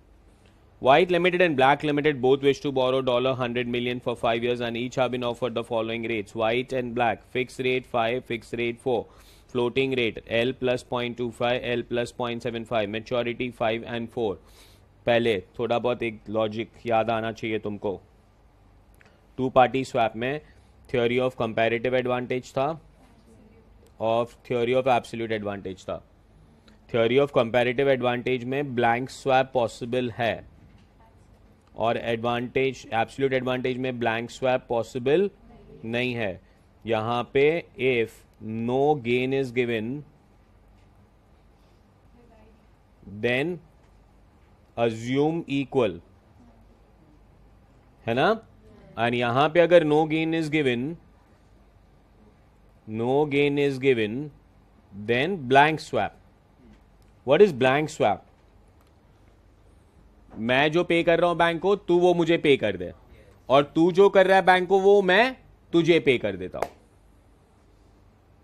White Limited and Black Limited both wish to borrow $100 million for 5 years and each have been offered the following rates. White and Black, fixed rate 5, fixed rate 4. Floating rate, L plus 0.25, L plus 0.75. Maturity 5 and 4. पहले थोड़ा बहुत एक logic याद आना चाहिए तुमको. Two party swap में theory of comparative advantage था और थ्योरी ऑफ एब्सोल्यूट एडवांटेज था. थ्योरी ऑफ कंपैरेटिव एडवांटेज में ब्लैंक स्वैप पॉसिबल है और एडवांटेज एब्सोल्यूट एडवांटेज में ब्लैंक स्वैप पॉसिबल नहीं है. यहां पे if no gain is given then assume equal है ना. और यहां पे अगर no gain is given then blank swap. What is blank swap? मैं जो पे कर रहा हूं बैंक को, तू वो मुझे पे कर दे, और तू जो कर रहा है बैंक को वो मैं तुझे पे कर देता हूं.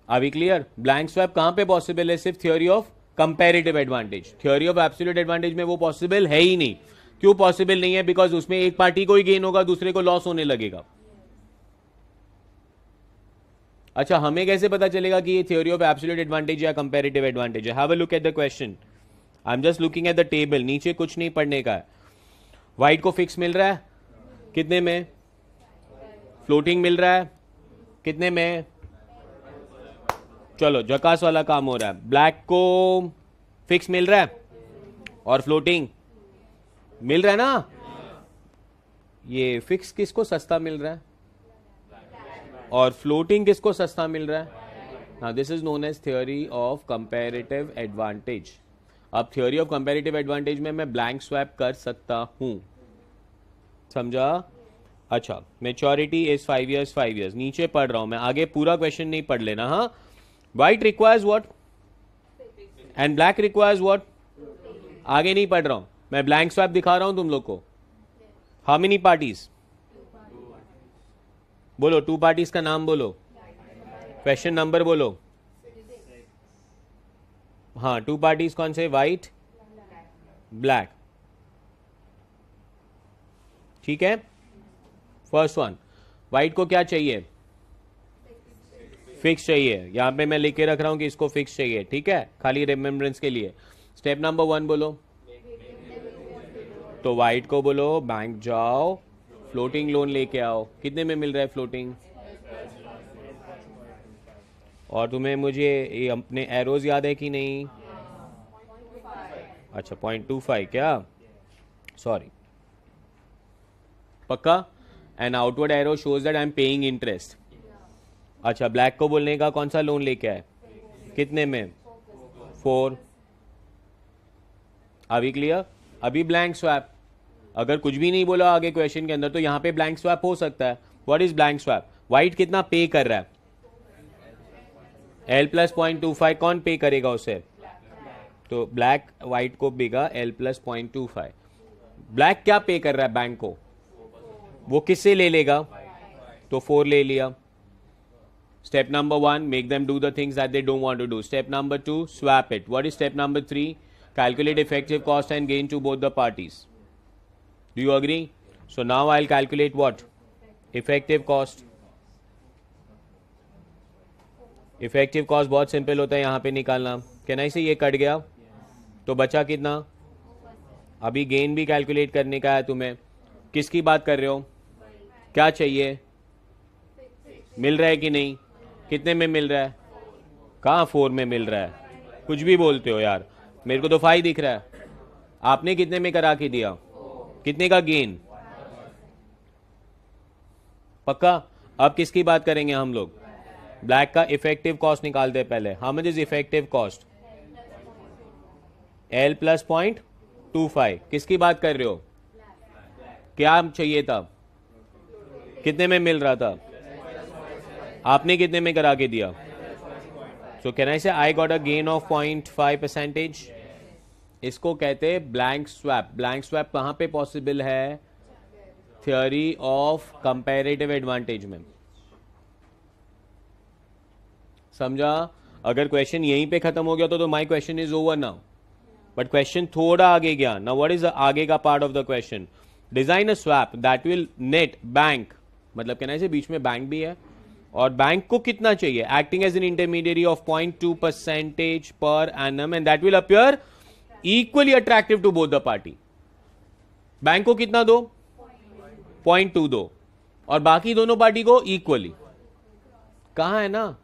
अभी क्लियर? ब्लैंक स्वैप कहां पे पॉसिबल है? सिर्फ theory of comparative advantage. Theory of absolute advantage में वो पॉसिबल है ही नहीं. क्यों पॉसिबल नहीं है? बिकॉज उसमें एक पार्टी को ही गेन होगा, दूसरे को लॉस होने लगेगा. अच्छा, हमें कैसे पता चलेगा कि ये थ्योरी ऑफ एब्सोल्यूट एडवांटेज या कंपैरेटिव एडवांटेज है? Have a look at the question. I am just looking at the table. नीचे कुछ नहीं पढ़ने का है. व्हाइट को फिक्स मिल रहा है कितने में? फ्लोटिंग मिल रहा है कितने में? चलो जकास वाला काम हो रहा है. ब्लैक को फिक्स मिल रहा है और फ्लोटिंग मिल रहा है ना. ये फिक्स किसको सस्ता मिल रहा है और फ्लोटिंग किसको सस्ता मिल रहा है? हाँ, this is known as theory of comparative advantage. अब थ्योरी ऑफ कंपैरेटिव एडवांटेज में मैं ब्लैंक स्वैप कर सकता हूं. समझा? अच्छा, मेच्योरिटी इज 5 years 5 years. नीचे पढ़ रहा हूं मैं, आगे पूरा क्वेश्चन नहीं पढ़ लेना. हाँ, white requires what and black requires what. आगे नहीं पढ़ रहा हूं मैं, ब्लैंक स्वैप दिखा रहा हूं तुम लोग को. How many parties? बोलो, 2 पार्टीज का नाम बोलो, क्वेश्चन नंबर बोलो. हाँ, 2 पार्टीज कौन से? White, black. ठीक है. फर्स्ट वन, व्हाइट को क्या चाहिए? फिक्स चाहिए. यहां पे मैं लिख के रख रहा हूं कि इसको फिक्स चाहिए. ठीक है, खाली रिमेम्बरेंस के लिए. स्टेप नंबर 1 बोलो. तो व्हाइट को बोलो बैंक जाओ, फ्लोटिंग लोन लेके आओ. कितने में मिल रहा है फ्लोटिंग? और तुम्हें मुझे ये अपने एरोज याद है कि नहीं? अच्छा, 0.25 क्या? सॉरी, पक्का? An outward arrow shows that I am paying interest. अच्छा, ब्लैक को बोलने का कौन सा लोन लेके आए? कितने में? 4. अभी क्लियर? अभी ब्लैंक स्वैप. अगर कुछ भी नहीं बोला आगे क्वेश्चन के अंदर तो यहां पे ब्लैंक स्वैप हो सकता है. What is blank swap? White कितना पे कर रहा है? L + 0.25. कौन पे करेगा उसे? तो ब्लैक व्हाइट को देगा L + 0.25. ब्लैक क्या पे कर रहा है बैंक को? वो किससे ले लेगा? तो 4 ले लिया. Step number 1, make them do the things that they don't want to do. Step number 2, swap it. What is step number 3? Calculate effective cost and gain to both the parties. Do you agree? So now I'll calculate what? Effective cost. Effective cost बहुत simple होता है यहाँ पे निकालना. Can I say ये cut गया तो बचा कितना? अभी गेन भी कैलकुलेट करने का है तुम्हें. किसकी बात कर रहे हो? क्या चाहिए? मिल रहा है कि नहीं? कितने में मिल रहा है? कहाँ 4 में मिल रहा है? कुछ भी बोलते हो यार. मेरे को तो 5 दिख रहा है. आपने कितने में करा के दिया? कितने का गेन? पक्का? अब किसकी बात करेंगे हम लोग? ब्लैक का इफेक्टिव कॉस्ट निकालते हैं पहले. How much is effective cost? L + 0.25. किसकी बात कर रहे हो? क्या चाहिए था? कितने में मिल रहा था? आपने कितने में करा के दिया? So can I say I got a gain of 0.5%. इसको कहते हैं ब्लैंक स्वैप. ब्लैंक स्वैप कहां पे पॉसिबल है? थ्योरी ऑफ कंपैरेटिव एडवांटेज में. समझा? अगर क्वेश्चन यहीं पे खत्म हो गया तो my question is over now. But question थोड़ा आगे गया. नाउ व्हाट इज आगे का part of the question? Design a swap that will net bank. मतलब कहना है बीच में बैंक भी है और बैंक को कितना चाहिए? Acting as an intermediary of 0.2% per annum and that will appear equally attractive to both the party. Bank को कितना दो? 0.2 दो और बाकी दोनों पार्टी को इक्वली. कहां है ना?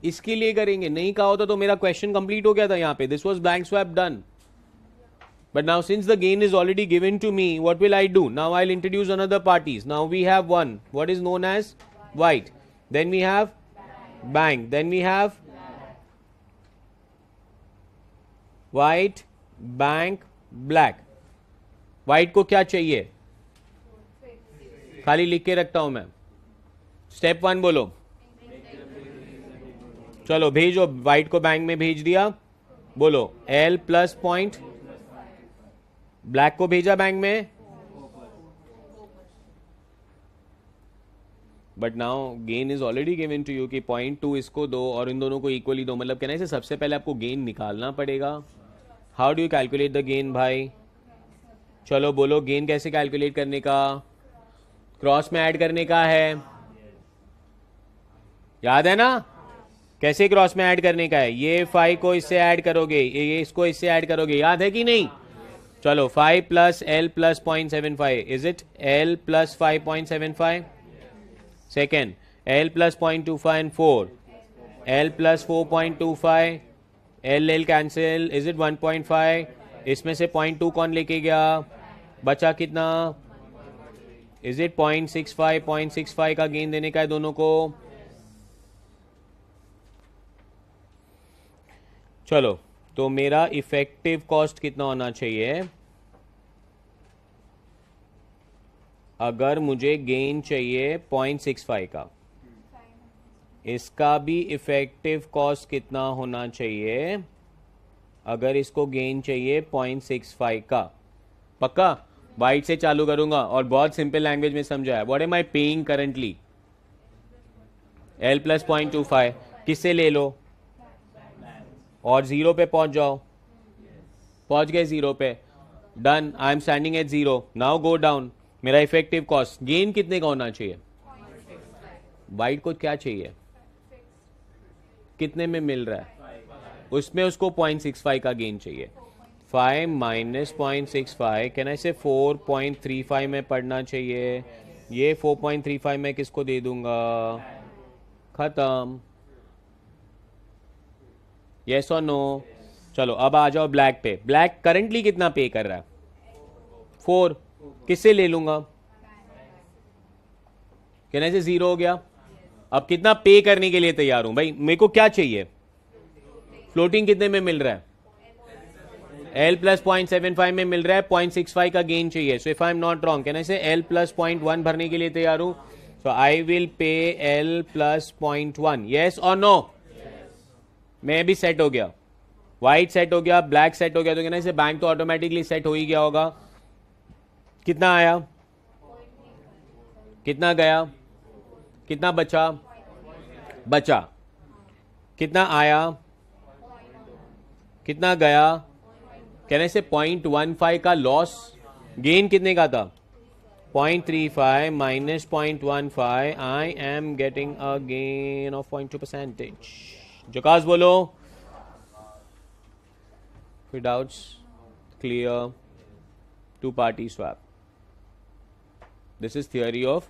इसके लिए करेंगे. नहीं कहा होता तो मेरा क्वेश्चन कंप्लीट हो गया था यहां पे. This was blank swap done. But now since the gain is already given to me, what will I do? Now I'll introduce another parties. Now we have one, what is known as white. Then we have bank. Then we have white, bank, black. White को क्या चाहिए? खाली लिख के रखता हूं मैं। Step 1 बोलो। चलो भेजो, वाइट को बैंक में भेज दिया, बोलो L प्लस पॉइंट, ब्लैक को भेजा बैंक में, but now gain is already given to you कि 0.2 इसको दो और इन दोनों को इक्वली दो, मतलब कहना है सबसे पहले आपको गेन निकालना पड़ेगा। How do you calculate the gain भाई? चलो बोलो गेन कैसे कैलकुलेट करने का? क्रॉस में ऐड करने का है, याद है ना? कैसे क्रॉस में ऐड करने का है? ये 5 को इससे ऐड करोगे, ये इसको इससे ऐड करोगे, याद है कि नहीं? चलो 5 plus L plus 0.75, is it L plus 5.75? Second L plus 0.25 and 4, L plus 4.25, L cancel, is it 1.5? इसमें से 0.2 कौन लेके गया? बचा कितना? Is it 0.65? 0.65 का गेन देने का है दोनों को। चलो तो मेरा इफेक्टिव कॉस्ट कितना होना चाहिए? अगर मुझे गेन चाहिए 0.65 का, इसका भी इफेक्टिव कॉस्ट कितना होना चाहिए? अगर इसको गेन चाहिए 0.65 का। पक्का? वाइट से चालू करूंगा और बहुत सिंपल लैंग्वेज में समझाया। What am I paying currently? L plus 0.25 किससे ले लो और 0 पे पहुंच जाओ। पहुंच गए 0 पे, done. I am standing at 0, now go down. मेरा इफेक्टिव कॉस्ट गेन कितने का होना चाहिए? वाइट को क्या चाहिए? कितने में मिल रहा है? उसमें उसको 0.65 का गेन चाहिए। 5 माइनस 0.65, कैन आई से 4.35 में पढ़ना चाहिए। ये 4.35 में किसको दे दूंगा? खत्म। यस और नो? चलो अब आ जाओ ब्लैक पे। ब्लैक करंटली कितना पे कर रहा है? 4। किससे ले लूंगा? कहने से 0 हो गया। अब कितना पे करने के लिए तैयार हूं भाई? मेरे को क्या चाहिए? फ्लोटिंग कितने में मिल रहा है? L प्लस 0.75 में मिल रहा है, 0.65 का गेन चाहिए। So if I am not wrong, कहने से L प्लस 0.1 भरने के लिए तैयार हूं। So I will pay L plus 0.1। Yes और नो? मैं भी सेट हो गया, व्हाइट सेट हो गया, ब्लैक सेट हो गया, तो कहना से बैंक तो ऑटोमेटिकली सेट हो ही गया होगा। कितना आया? कितना गया? कितना बचा? बचा। कितना आया? कितना गया? कहने से 0.15 का लॉस। गेन कितने का था? 0.35 minus 0.15, I am getting a gain of 0.2%। जकास बोलो। कोई doubts? Clear? Two party swap. This is theory of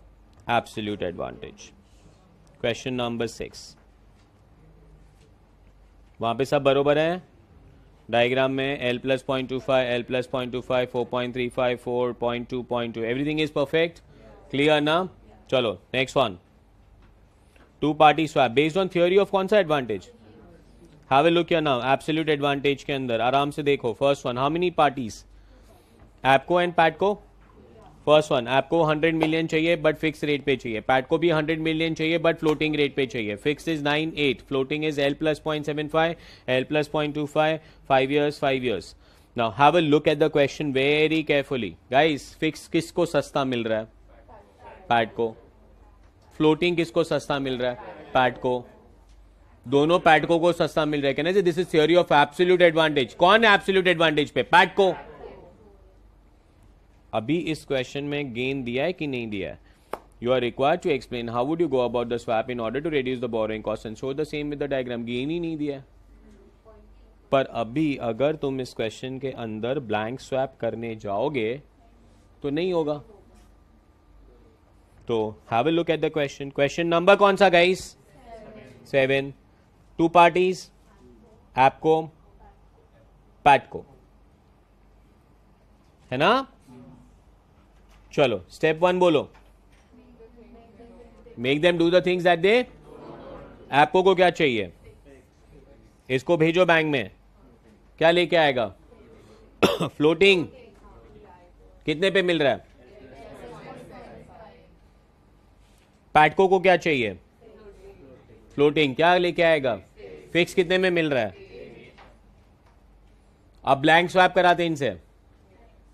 absolute advantage. Question number 6। वहां पे सब बरोबर है डायग्राम में? L plus 0.25, L plus 0.25, 4.35, 4.2, 0.2, everything is perfect. Clear ना? चलो next one, two party swap based on theory of कौन सा advantage? Have a look here now. Absolute advantage के अंदर आराम से देखो। First one, how many parties? Apco and Patco. First one, आपको 100 मिलियन चाहिए बट फिक्स रेट पे चाहिए। पैट को भी 100 मिलियन चाहिए बट फ्लोटिंग रेट पे चाहिए। Fix is 9.8, floating is L plus 0.75, L plus 0.25, 5 years, 5 years. Now have a look at the question very carefully. Guys, fix किसको सस्ता मिल रहा है? पैट को। फ्लोटिंग किसको सस्ता मिल रहा है? पैट को। दोनों पैटको को सस्ता मिल रहा है। कहना this is theory of absolute advantage. कौन है एब्सोल्यूट एडवांटेज पे? पैट को। अभी इस क्वेश्चन में गेन दिया है कि नहीं दिया है? You are required to explain how would you go about the swap in order to reduce the borrowing cost and show the same with the diagram. Gain ही नहीं दिया है। पर अभी अगर तुम इस क्वेश्चन के अंदर ब्लैंक स्वैप करने जाओगे तो नहीं होगा। तो have a look at the question. Question number कौन सा गाइस? 7। टू पार्टीज, एपको, पैटको, है ना? चलो स्टेप 1 बोलो। Make them do the things that they. एपको को क्या चाहिए? इसको भेजो बैंक में, क्या लेके आएगा? फ्लोटिंग कितने पे मिल रहा है? पैटको को क्या चाहिए? फ्लोटिंग। क्या लेके आएगा? फिक्स। कितने में मिल रहा है? अब ब्लैंक स्वैप कराते हैं इनसे।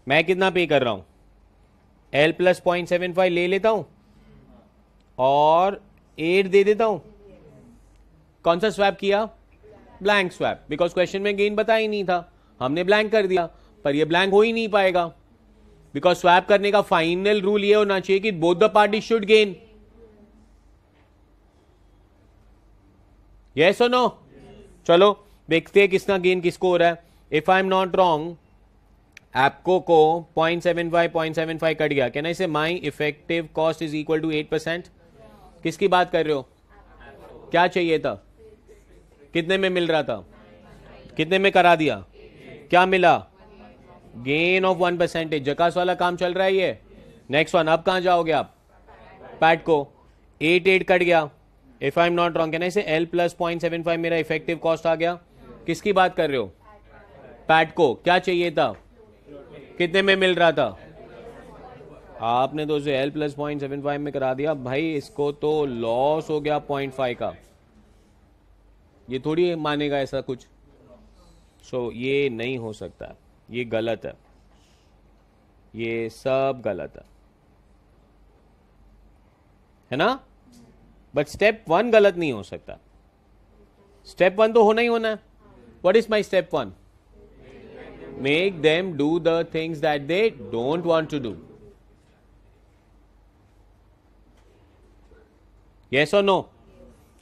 मैं कितना पे कर रहा हूं? L प्लस 0.75 ले लेता हूं और 8 दे देता हूं। कौन सा स्वैप किया? ब्लैंक स्वैप, बिकॉज क्वेश्चन में गेन बता ही नहीं था, हमने ब्लैंक कर दिया। पर ये ब्लैंक हो ही नहीं पाएगा, बिकॉज स्वैप करने का फाइनल रूल ये होना चाहिए कि both the party should gain. Yes और नो? चलो देखते हैं किसका गेन किसको हो रहा है। If I am not wrong, Apco को 0.75 कट गया। Can I say my effective cost is equal to 8%? किसकी बात कर रहे हो? क्या चाहिए था? कितने में मिल रहा था? कितने में करा दिया? क्या मिला? Gain of 1%। जकास वाला काम चल रहा है ये। Next one. अब कहां जाओगे आप? पैट को 8 कट गया। If I am not wrong, can I से L प्लस 0.75 मेरा इफेक्टिव कॉस्ट आ गया। किसकी बात कर रहे हो? पैट को। क्या चाहिए था? कितने में मिल रहा था? आपने तो उसे L प्लस 0.75 में करा दिया भाई, इसको तो लॉस हो गया 0.5 का। ये थोड़ी मानेगा ऐसा कुछ। सो ये नहीं हो सकता, ये गलत है, ये सब गलत है ना? बट स्टेप 1 गलत नहीं हो सकता। स्टेप 1 तो होना ही होना है। What is my step 1? Make them do the things that they don't want to do. Yes or no?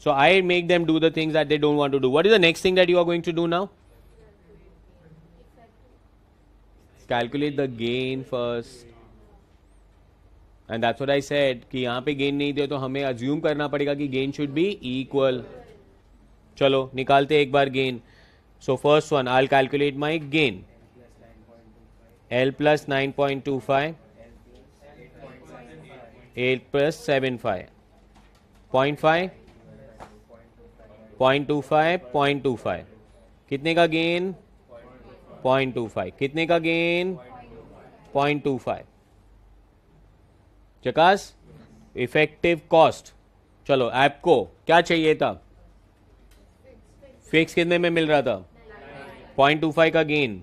So I make them do the things that they don't want to do. What is the next thing that you are going to do now? Calculate the gain first. And that's what I said कि यहाँ पे gain नहीं दिया तो हमें assume करना पड़ेगा कि gain should be equal. चलो निकालते एक बार gain. So first one, I'll calculate my gain. L plus 9.25, 8 plus 7.5. 0.5, 0.25, 0.25. कितने का गेन? 0.25. कितने का गेन? 0.25. चकास। Effective cost. चलो ऐप को क्या चाहिए था? फिक्स। कितने में मिल रहा था? 0.25 का गेन,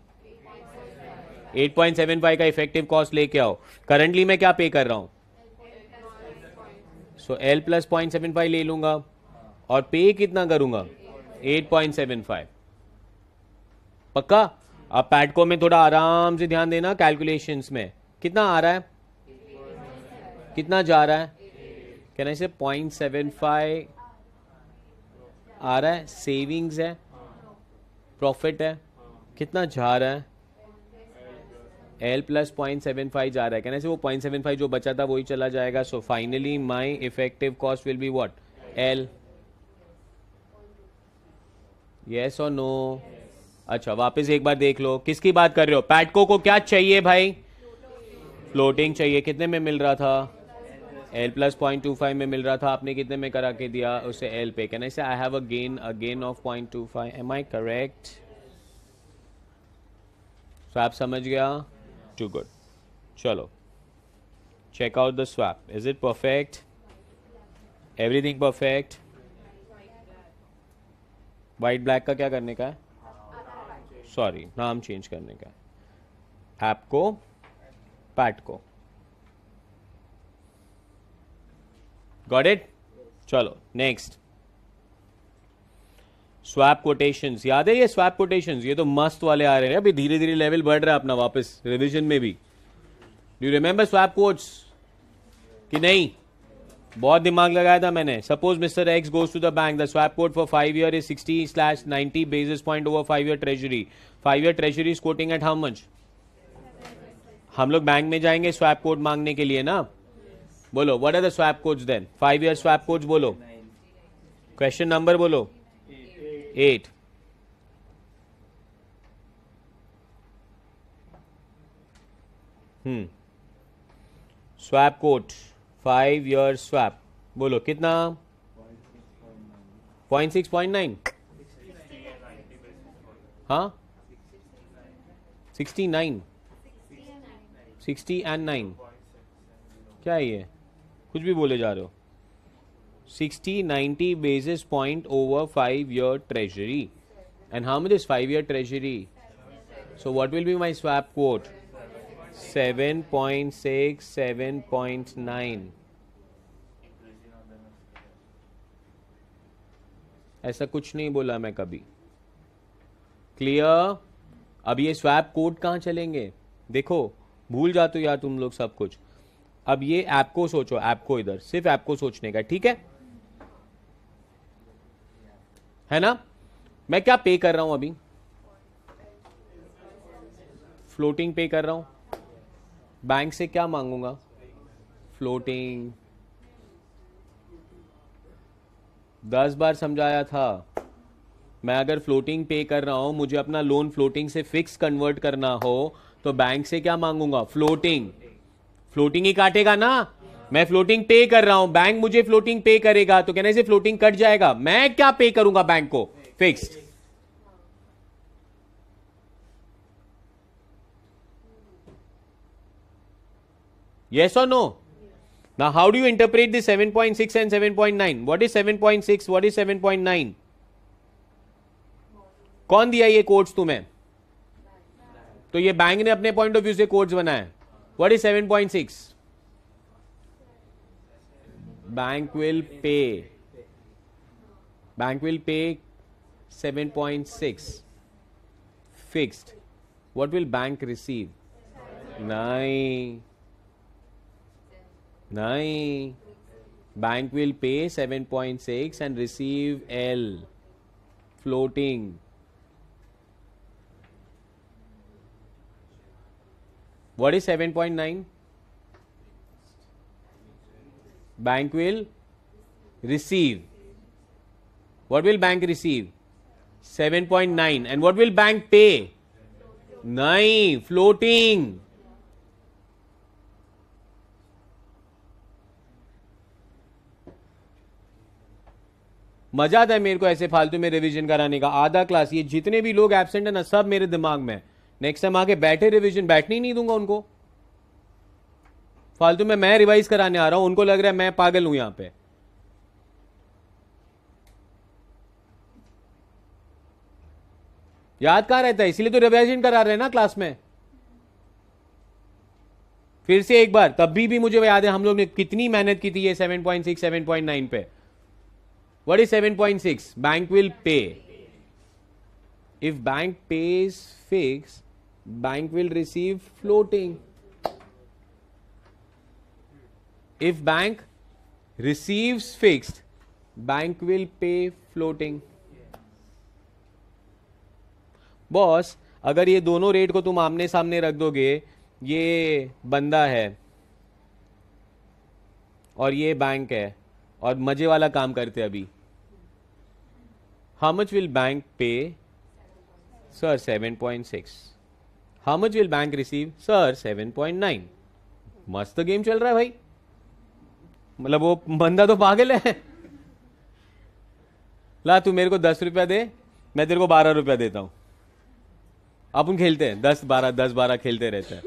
8.75 का इफेक्टिव कॉस्ट लेके आओ। करंटली मैं क्या पे कर रहा हूं? सो L प्लस 0.75 ले लूंगा और पे कितना करूंगा? 8.75। पक्का? अब पैटको में थोड़ा आराम से ध्यान देना कैलकुलेशंस में। कितना आ रहा है? कितना जा रहा है? कैन आई से 0.75 आ रहा है। सेविंग्स है, प्रॉफिट है। कितना जा रहा है? L प्लस 0.75 जा रहा है। कहने से वो 0.75 जो बचा था वही चला जाएगा। So finally my effective cost will be what? L। Yes और नो? अच्छा वापस एक बार देख लो, किसकी बात कर रहे हो? पैटको को क्या चाहिए भाई? फ्लोटिंग चाहिए। कितने में मिल रहा था? L प्लस 0.25 में मिल रहा था। आपने कितने में करा के दिया उसे? L pay. कहने से I have a gain of 0.25। Am I correct? So आप समझ गया? Too good. चलो check out the swap. Is it perfect? Everything perfect? White black का क्या करने का है? सॉरी, नाम चेंज करने का है। ऐप को पैट को। Got it? चलो नेक्स्ट। Swap quotations. याद है ये स्वैप कोटेशंस? ये तो मस्त वाले आ रहे हैं। अभी धीरे धीरे लेवल बढ़ रहा है अपना वापस रिवीजन में भी। Do you remember swap quotes कि नहीं? बहुत दिमाग लगाया था मैंने। Suppose mister X goes to the bank, the swap quote for 5 year इज 60/90 basis point over 5 year treasury. 5 year treasury is quoting at how much? हम लोग बैंक में जाएंगे स्वैप कोट मांगने के लिए ना। बोलो what are the swap quotes then? 5 year swap quotes बोलो। क्वेश्चन नंबर बोलो। 8। स्वैप कोट 5 year स्वैप बोलो कितना? 0.6 0.9? हाँ 69 60 and 9। क्या है ये? कुछ भी बोले जा रहे हो। 60, 90 basis point over 5-year treasury. And how much is 5-year treasury? So what will be my swap quote? 7.6, 7.9. ऐसा कुछ नहीं बोला मैं कभी. क्लियर? अब ये स्वैप कोड कहाँ चलेंगे? देखो, भूल जाते हो यार तुम लोग सब कुछ. अब ये ऐप को सोचो, ऐप को इधर, सिर्फ ऐप को सोचने का, ठीक है ना? मैं क्या पे कर रहा हूं अभी? फ्लोटिंग पे कर रहा हूं. बैंक से क्या मांगूंगा? फ्लोटिंग. 10 बार समझाया था. मैं अगर फ्लोटिंग पे कर रहा हूं, मुझे अपना लोन फ्लोटिंग से फिक्स कन्वर्ट करना हो तो बैंक से क्या मांगूंगा? फ्लोटिंग. फ्लोटिंग ही काटेगा ना. मैं फ्लोटिंग पे कर रहा हूं, बैंक मुझे फ्लोटिंग पे करेगा, तो कहने से फ्लोटिंग कट जाएगा. मैं क्या पे करूंगा बैंक को? Fixed. Yes or no? Now how do you interpret this 7.6 and 7.9? What is 7.6? What is 7.9? कौन दिया ये कोड्स तुम्हें? तो ये बैंक ने अपने पॉइंट ऑफ व्यू से कोड्स बनाए. What is 7.6? Bank will pay. Bank will pay 7.6 fixed. What will bank receive? 9. Bank will pay 7.6 and receive L. Floating. What is 7.9? Bank will receive. What will bank receive? 7.9. And what will bank pay? 9. Floating. मजा आता है मेरे को ऐसे फालतू में revision कराने का. आधा क्लास ये जितने भी लोग एब्सेंट है ना, सब मेरे दिमाग में. नेक्स्ट टाइम आके बैठे रिवीजन, बैठने ही नहीं दूंगा उनको. फालतू में मैं रिवाइज कराने आ रहा हूं, उनको लग रहा है मैं पागल हूं यहां पे. याद कहां रहता है? इसीलिए तो रिवाइजन करा रहे हैं ना क्लास में. फिर से एक बार, तब भी मुझे याद है हम लोग ने कितनी मेहनत की थी ये 7.6 7.9 पे. What is 7.6? Bank will pay. If bank pays fixed, bank will receive floating. If bank receives fixed, bank will pay floating. Boss, अगर ये दोनों रेट को तुम आमने सामने रख दोगे, ये बंदा है और ये बैंक है और मजे वाला काम करते अभी. हाउ मच विल बैंक पे? Sir 7.6. How much will bank receive? Sir 7.9. मस्त गेम चल रहा है भाई. मतलब वो बंदा तो पागल है. ला तू मेरे को 10 रुपया दे, मैं तेरे को 12 रुपया देता हूं. अपन खेलते हैं 10-12 खेलते रहते हैं.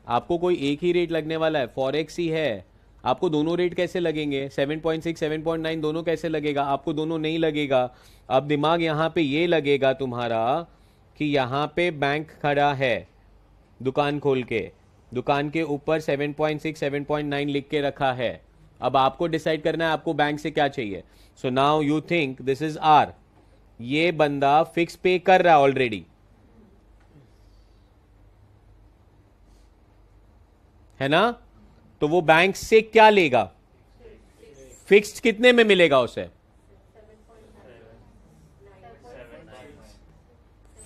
आपको कोई एक ही रेट लगने वाला है, फॉरेक्स ही है. आपको दोनों रेट कैसे लगेंगे? 7.6 7.9 दोनों कैसे लगेगा? आपको दोनों नहीं लगेगा. अब दिमाग यहां पे ये लगेगा तुम्हारा कि यहां पे बैंक खड़ा है दुकान खोल के, दुकान के ऊपर 7.6 7.9 लिख के रखा है. अब आपको डिसाइड करना है आपको बैंक से क्या चाहिए. So now you think this is R. ये बंदा फिक्स पे कर रहा है ऑलरेडी, है ना? तो वो बैंक से क्या लेगा? फिक्स्ड कितने में मिलेगा उसे?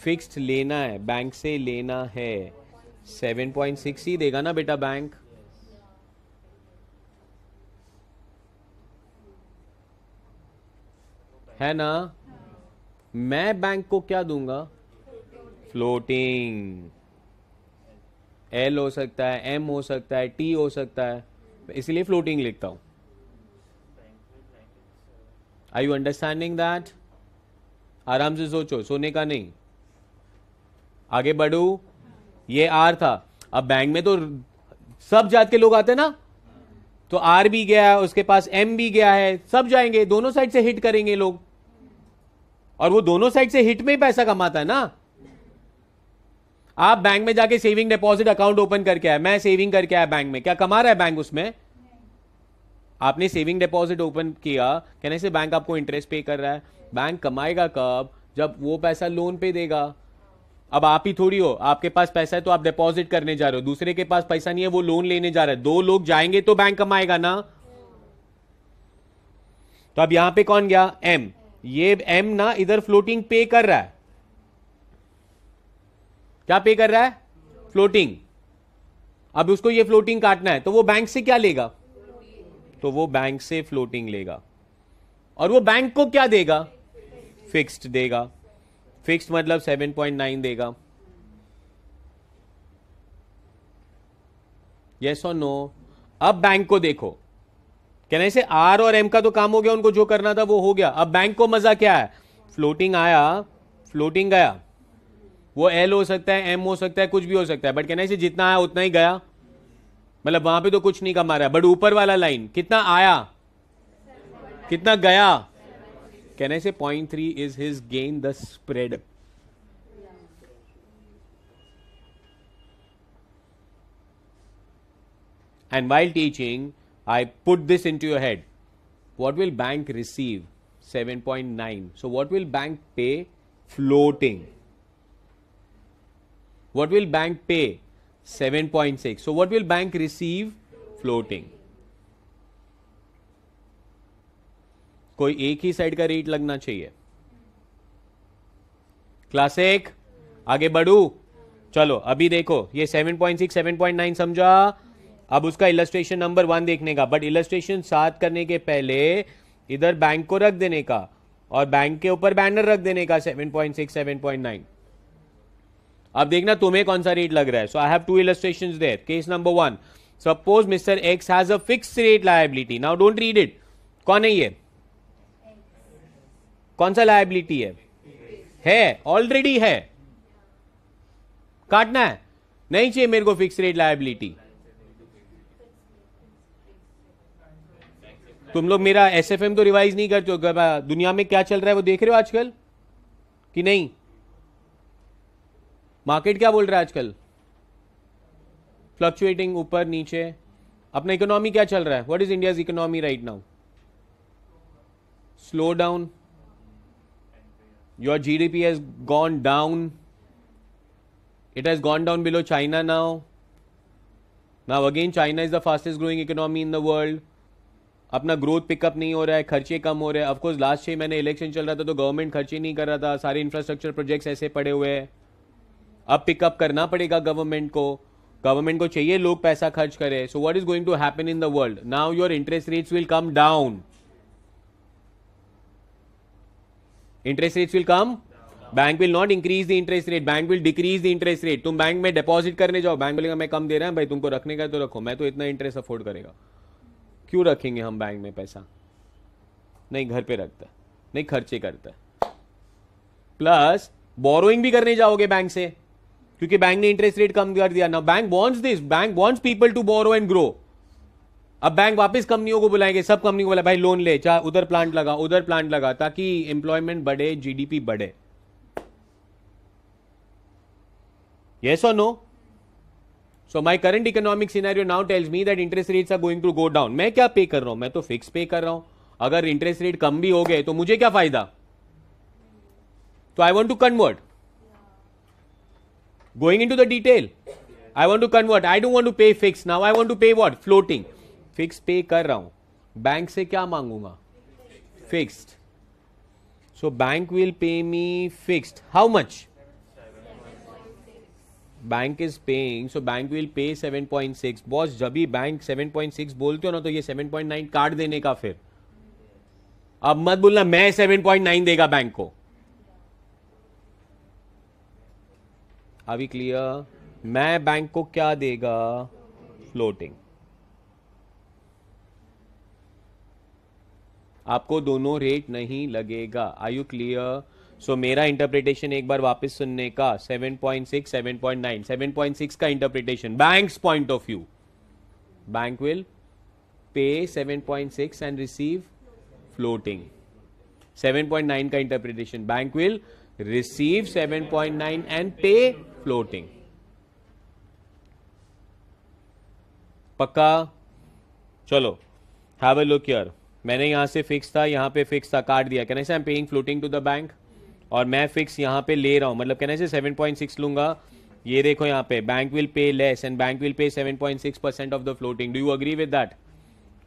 फिक्स्ड लेना है, बैंक से लेना है. 7.6 ही देगा ना बेटा बैंक. है ना? मैं बैंक को क्या दूंगा? फ्लोटिंग. एल हो सकता है, एम हो सकता है, टी हो सकता है, इसलिए फ्लोटिंग लिखता हूं. Are you understanding that? आराम से सोचो, सोने का नहीं. आगे बढ़ू. ये आर था. अब बैंक में तो सब जात के लोग आते ना, तो आर भी गया है, उसके पास एम भी गया है, सब जाएंगे, दोनों साइड से हिट करेंगे लोग, और वो दोनों साइड से हिट में ही पैसा कमाता है ना। आप बैंक में जाके सेविंग डिपॉजिट अकाउंट ओपन करके आए, मैं सेविंग करके आया बैंक में, क्या कमा रहा है बैंक उसमें? आपने सेविंग डिपॉजिट ओपन किया, कहने से बैंक आपको इंटरेस्ट पे कर रहा है। बैंक कमाएगा कब? जब वो पैसा लोन पे देगा। अब आप ही थोड़ी हो, आपके पास पैसा है तो आप डिपॉजिट करने जा रहे हो, दूसरे के पास पैसा नहीं है वो लोन लेने जा रहा है, दो लोग जाएंगे तो बैंक कमाएगा ना। तो अब यहां पे कौन गया? एम। ये एम ना इधर फ्लोटिंग पे कर रहा है। क्या पे कर रहा है? फ्लोटिंग। अब उसको ये फ्लोटिंग काटना है, तो वो बैंक से क्या लेगा? तो वो बैंक से फ्लोटिंग लेगा, और वो बैंक को क्या देगा? फिक्स्ड देगा। फिक्स्ड मतलब 7.9 देगा। यस और नो? अब बैंक को देखो, कहने से आर और एम का तो काम हो गया, उनको जो करना था वो हो गया। अब बैंक को मजा क्या है? फ्लोटिंग आया, फ्लोटिंग गया, वो एल हो सकता है, एम हो सकता है, कुछ भी हो सकता है, बट कहने से जितना आया उतना ही गया, मतलब वहां पे तो कुछ नहीं कमा रहा है। बट ऊपर वाला लाइन कितना आया, कितना गया, कहने से 0.3 is his gain the spread. And while teaching, I put this into your head. What will bank receive? 7.9. So what will bank pay? Floating. What will bank pay? 7.6. So what will bank receive? Floating. कोई एक ही side का rate लगना चाहिए। Class 1 आगे बढ़ू, चलो अभी देखो ये 7.6 7.9 समझा। अब उसका इलस्ट्रेशन नंबर 1 देखने का, बट इलस्ट्रेशन 7 करने के पहले इधर बैंक को रख देने का और बैंक के ऊपर बैनर रख देने का 7.6 7.9। अब देखना तुम्हें कौन सा रेट लग रहा है। So I have 2 illustrations there. Case number 1, suppose mister X has a fixed rate liability. Now don't read it. कौन है ये? कौन सा लायबिलिटी है? ऑलरेडी है, काटना है, नहीं चाहिए मेरे को फिक्स रेट लायबिलिटी। तुम लोग मेरा एसएफएम तो रिवाइज नहीं करते हो, दुनिया में क्या चल रहा है वो देख रहे हो आजकल कि नहीं? मार्केट क्या बोल रहा है आजकल? फ्लक्चुएटिंग, ऊपर नीचे। अपना इकोनॉमी क्या चल रहा है? What is India's economy right now? Slow down. Your GDP has gone down, it has gone down below China now again China is the fastest growing economy in the world. अपना growth pickup नहीं हो रहा है, खर्चे कम हो रहे हैं। Of course last 6 महीने इलेक्शन चल रहा था तो गवर्नमेंट खर्चे नहीं कर रहा था, सारे इंफ्रास्ट्रक्चर प्रोजेक्ट्स ऐसे पड़े हुए हैं। अब पिकअप करना पड़ेगा गवर्नमेंट को चाहिए लोग पैसा खर्च करें। So what is going to happen in the world? Now your interest rates will come down. Interest rates will come, bank will not increase the interest rate, bank will decrease the interest rate. तुम bank में deposit करने जाओ, bank बोलेगा मैं कम दे रहा हूं भाई, तुमको रखने का तो रखो, मैं तो इतना इंटरेस्ट अफोर्ड करेगा। क्यों रखेंगे हम बैंक में पैसा? नहीं, घर पे रखता है, नहीं खर्चे करता है। प्लस बोरोइंग भी करने जाओगे बैंक से, क्योंकि बैंक ने इंटरेस्ट रेट कम कर दिया ना। Bank wants this, bank wants people to borrow and grow. अब बैंक वापस कंपनियों को बुलाएंगे, सब कंपनी को बोला भाई लोन ले, चाहे उधर प्लांट लगा उधर प्लांट लगा, ताकि एम्प्लॉयमेंट बढ़े, जीडीपी बढ़े। यस और no? So my current economic scenario now tells me that interest rates are going to go down. मैं क्या पे कर रहा हूं? मैं तो फिक्स पे कर रहा हूं। अगर इंटरेस्ट रेट कम भी हो गए तो मुझे क्या फायदा? तो I want to convert, going into the detail, I want to convert. I don't want to pay fix now, I want to pay what? Floating. Fix pay कर रहा हूं, बैंक से क्या मांगूंगा? Fixed. So bank will pay me fixed. How much? Bank is paying, so bank will pay 7.6। Boss जब भी bank 7.6 बोलते हो ना तो ये 7.9 काट देने का। फिर अब मत बोलना मैं 7.9 देगा बैंक को। अभी क्लियर? मैं बैंक को क्या देगा? फ्लोटिंग। आपको दोनों रेट नहीं लगेगा। Are you clear? सो मेरा इंटरप्रिटेशन एक बार वापस सुनने का। 7.6 7.9, 7.6 का interpretation banks point of view, bank will pay 7.6 and receive floating. 7.9 का interpretation, bank will receive 7.9 and pay floating. पक्का? चलो हैव अ लुक हियर. मैंने यहां से फिक्स था, यहां पे फिक्स था, काट दिया. Can I say I am paying floating to the bank, और मैं फिक्स यहां पे ले रहा हूं, मतलब कैन आई से 7.6 लूंगा. ये देखो यहां पे बैंक विल पे less and bank will pay 7.6% of the floating. Do you agree with that?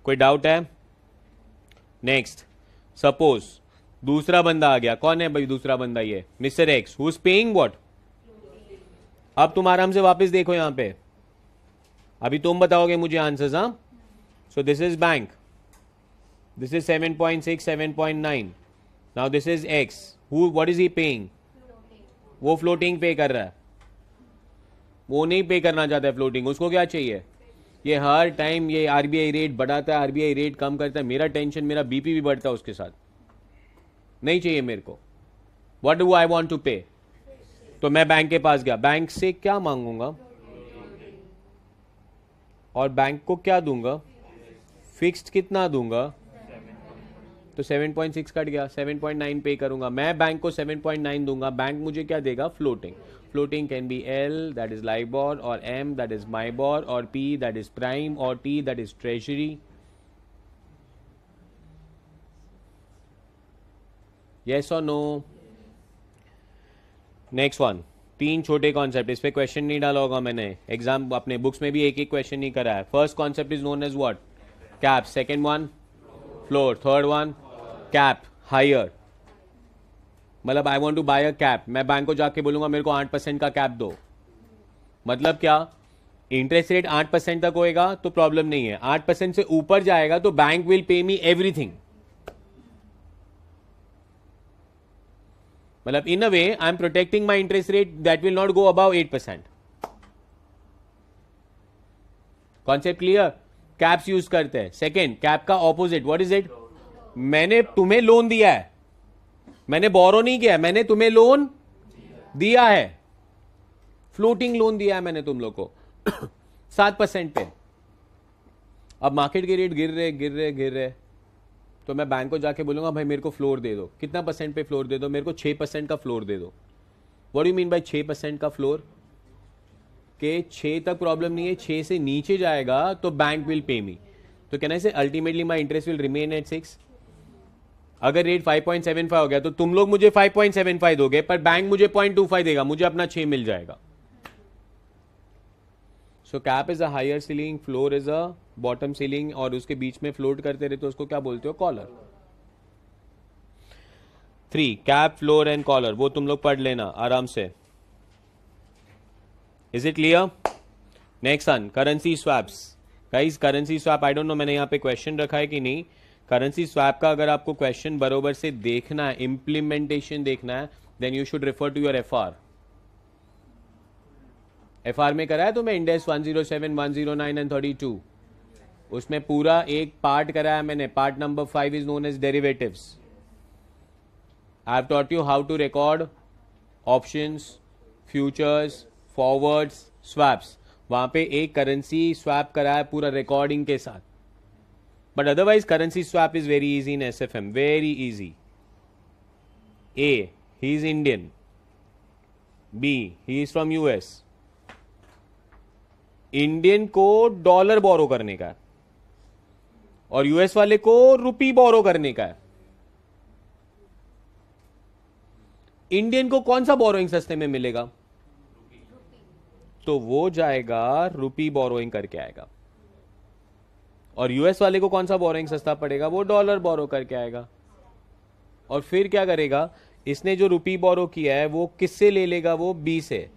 कोई डाउट है? नेक्स्ट, सपोज दूसरा बंदा आ गया. कौन है भाई दूसरा बंदा? ये mister x, who is paying what. अब तुम आराम से वापस देखो यहां पे, अभी तुम बताओगे मुझे आंसर्स. हाँ, so this is bank, this is 7.6, 7.9. Now this is x, who what is he paying? वो फ्लोटिंग पे कर रहा है. वो नहीं पे करना चाहता है फ्लोटिंग. उसको क्या चाहिए? ये हर टाइम ये आरबीआई रेट बढ़ाता है, आरबीआई रेट कम करता है. मेरा टेंशन, मेरा बीपी भी बढ़ता है उसके साथ. नहीं चाहिए मेरे को. What do I want to pay? तो मैं बैंक के पास गया, बैंक से क्या मांगूंगा और बैंक को क्या दूंगा? फिक्स्ड कितना दूंगा? तो 7.6 कट गया, 7.9 पे करूंगा. मैं बैंक को 7.9 दूंगा, बैंक मुझे क्या देगा? Floating. Floating can be L, that is LIBOR, or M, that is MIBOR, or P, that is Prime, or T, that is Treasury. Yes or no? Next one. 3 छोटे कॉन्सेप्ट, इस पे question नहीं डाला होगा मैंने. एग्जाम अपने books में भी एक एक क्वेश्चन नहीं करा है. First concept is known as what? Cap. Second one floor. Third one cap higher. मतलब I want to buy a cap, मैं बैंक को जाके बोलूंगा मेरे को 8% का कैप दो. मतलब क्या? इंटरेस्ट रेट 8% तक होएगा तो प्रॉब्लम नहीं है. 8% से ऊपर जाएगा तो bank will pay me everything. मतलब in a way I am protecting my interest rate that will not go above 8%. Concept clear? Caps use करते हैं. सेकेंड, कैप का ऑपोजिट व्हाट इज इट? मैंने तुम्हें लोन दिया है, मैंने बोरो नहीं किया, मैंने तुम्हें लोन दिया है. फ्लोटिंग लोन दिया है मैंने तुम लोग को 7% पे. अब मार्केट के रेट गिर रहे, तो मैं बैंक को जाके बोलूंगा भाई मेरे को फ्लोर दे दो. कितना परसेंट पे फ्लोर दे दो? मेरे को 6% का फ्लोर दे दो. What do you mean by 6% का फ्लोर? के 6 तक प्रॉब्लम नहीं है, 6 से नीचे जाएगा तो बैंक विल पे मी. तो कैन आई से ultimately my interest will remain at 6. अगर रेट 5.75 हो गया तो तुम लोग मुझे 5.75 दोगे, पर बैंक मुझे 0.25 देगा, मुझे अपना 6 मिल जाएगा. So cap is a higher ceiling, floor is a bottom ceiling, और उसके बीच में फ्लोट करते रहते हो उसको क्या बोलते हो? Collar. 3 cap, floor and collar, वो तुम लोग पढ़ लेना आराम से. Is it clear? Next one, currency swaps. Guys currency swap, I don't know मैंने यहां पे क्वेश्चन रखा है कि नहीं. करेंसी स्वैप का अगर आपको क्वेश्चन बरोबर से देखना है, इंप्लीमेंटेशन देखना है, then you should refer to your FR. FR में करा है तो मैं इंडेक्स 107, 109 एंड 32, उसमें पूरा एक पार्ट कराया मैंने. Part number 5 is known as derivatives. I have taught you how to record options, futures, forwards, swaps. वहां पे एक करेंसी स्वैप कराया पूरा रिकॉर्डिंग के साथ. But otherwise currency swap is very easy in SFM, very easy. A, he is Indian. B, he is from US. Indian को dollar बोरो करने का है और यूएस वाले को रुपी बोरो करने का है. इंडियन को कौन सा बोरोइंग सस्ते में मिलेगा? तो वो जाएगा रुपी बोरोइंग करके आएगा. और यूएस वाले को कौन सा बोरोइंग सस्ता पड़ेगा? वो डॉलर बोरो करके आएगा. और फिर क्या करेगा? इसने जो रुपी बोरो किया है वो किससे ले लेगा? वो बी से.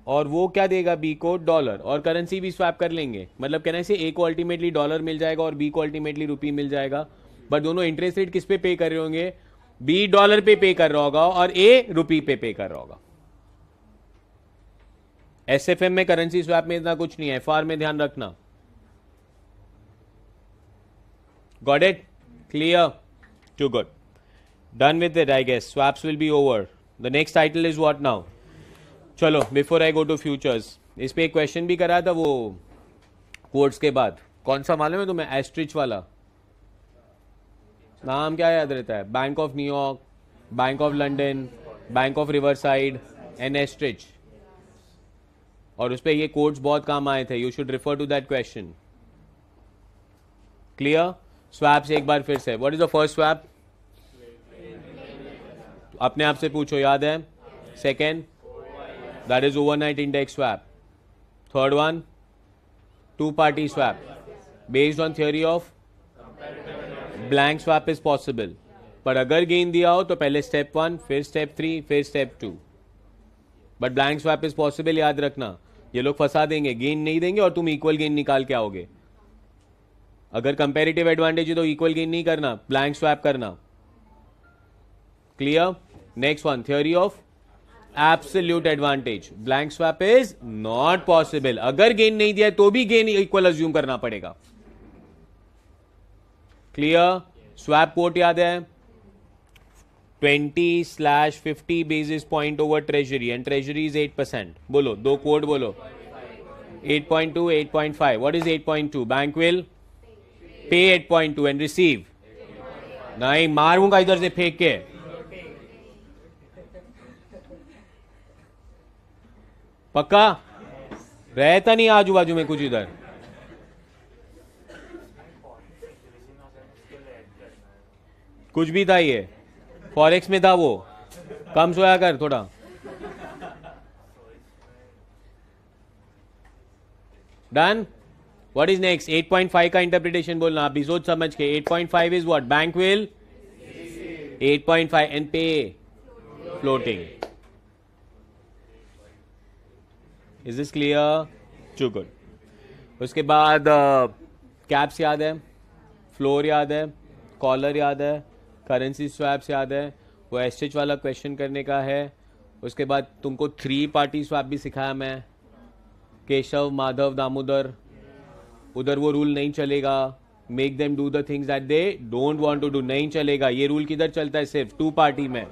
और वो क्या देगा बी को? डॉलर. और करेंसी भी स्वैप कर लेंगे. मतलब कहने से ए को अल्टीमेटली डॉलर मिल जाएगा और बी को अल्टीमेटली रुपी मिल जाएगा. बट दोनों इंटरेस्ट रेट किस पे पे कर रहे होंगे? बी डॉलर पे कर रहा होगा और ए रुपी पे कर रहा होगा. एसएफएम में करेंसी स्वैप में इतना कुछ नहीं है. एफआर में ध्यान रखना. Got it? Clear? Too good. Done with it, I guess. Swaps will be over. The next title is what now? चलो, before I go to futures, इस पे एक क्वेश्चन भी करा था वो कोर्ट्स के बाद. कौन सा मालूम है तुम्हें? एस्ट्रिच वाला नाम क्या याद रहता है? Bank of New York, bank of London, bank of Riverside and Estrich. और उस पर ये कोड्स बहुत काम आए थे. You should refer to that question. Clear? Swaps एक बार फिर से. What is the first swap? अपने आप से पूछो, याद है? Second, that is overnight index swap. Third one, two party swap based on theory of blank swap is possible. पर अगर गेन दिया हो तो पहले स्टेप 1, फिर स्टेप 3, फिर step 2. But blank swap is possible, याद रखना. ये लोग फंसा देंगे, गेन नहीं देंगे और तुम इक्वल गेन निकाल के आओगे. अगर कंपैरेटिव एडवांटेज है तो इक्वल गेन नहीं करना, ब्लैंक स्वैप करना. Clear? Next one, theory of absolute advantage. Blank swap is not possible. अगर गेन नहीं दिया तो भी गेन इक्वल अज्यूम करना पड़ेगा. क्लियर? स्वैप कोट याद है? 20/50 basis point over treasury and treasury is 8%. बोलो, दो कोड बोलो. 8.2, 8.5. What is 8.2? बैंक विल पे 8.2 एंड रिसीव. नहीं, मारूंगा इधर से फेंक के. पक्का? रहता नहीं आजू बाजू में कुछ इधर. कुछ भी था ये, फॉरेक्स में था वो. कम सोया कर थोड़ा. डन. What is next? 8.5 का इंटरप्रिटेशन बोलना. आप सोच समझ के. 8.5 is what? Bank will 8.5 and pay floating. Is this clear? Too good. उसके बाद कैप्स याद है, फ्लोर याद है, कॉलर याद है, करेंसी स्वैप्स याद है. वो एस्ट्रिच वाला क्वेश्चन करने का है. उसके बाद तुमको 3 पार्टी स्वैप भी सिखाया मैं. केशव, माधव, दामोदर. उधर वो रूल नहीं चलेगा. Make them do the things that they don't want to do. नहीं चलेगा. ये रूल किधर चलता है? सिर्फ 2 पार्टी में.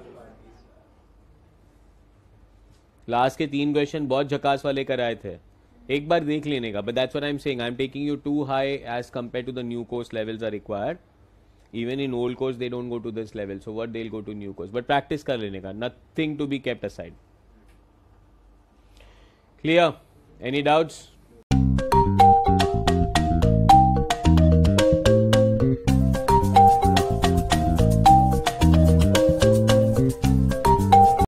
लास्ट के 3 क्वेश्चन बहुत झकास वाले कराए थे. एक बार देख लेने का. But that's what I am saying. I am taking you to high as compare to the new course levels are required. Even in old course they don't go to this level, so what they'll go to new course. But practice कर लेने का. Nothing to be kept aside. Clear? Any doubts?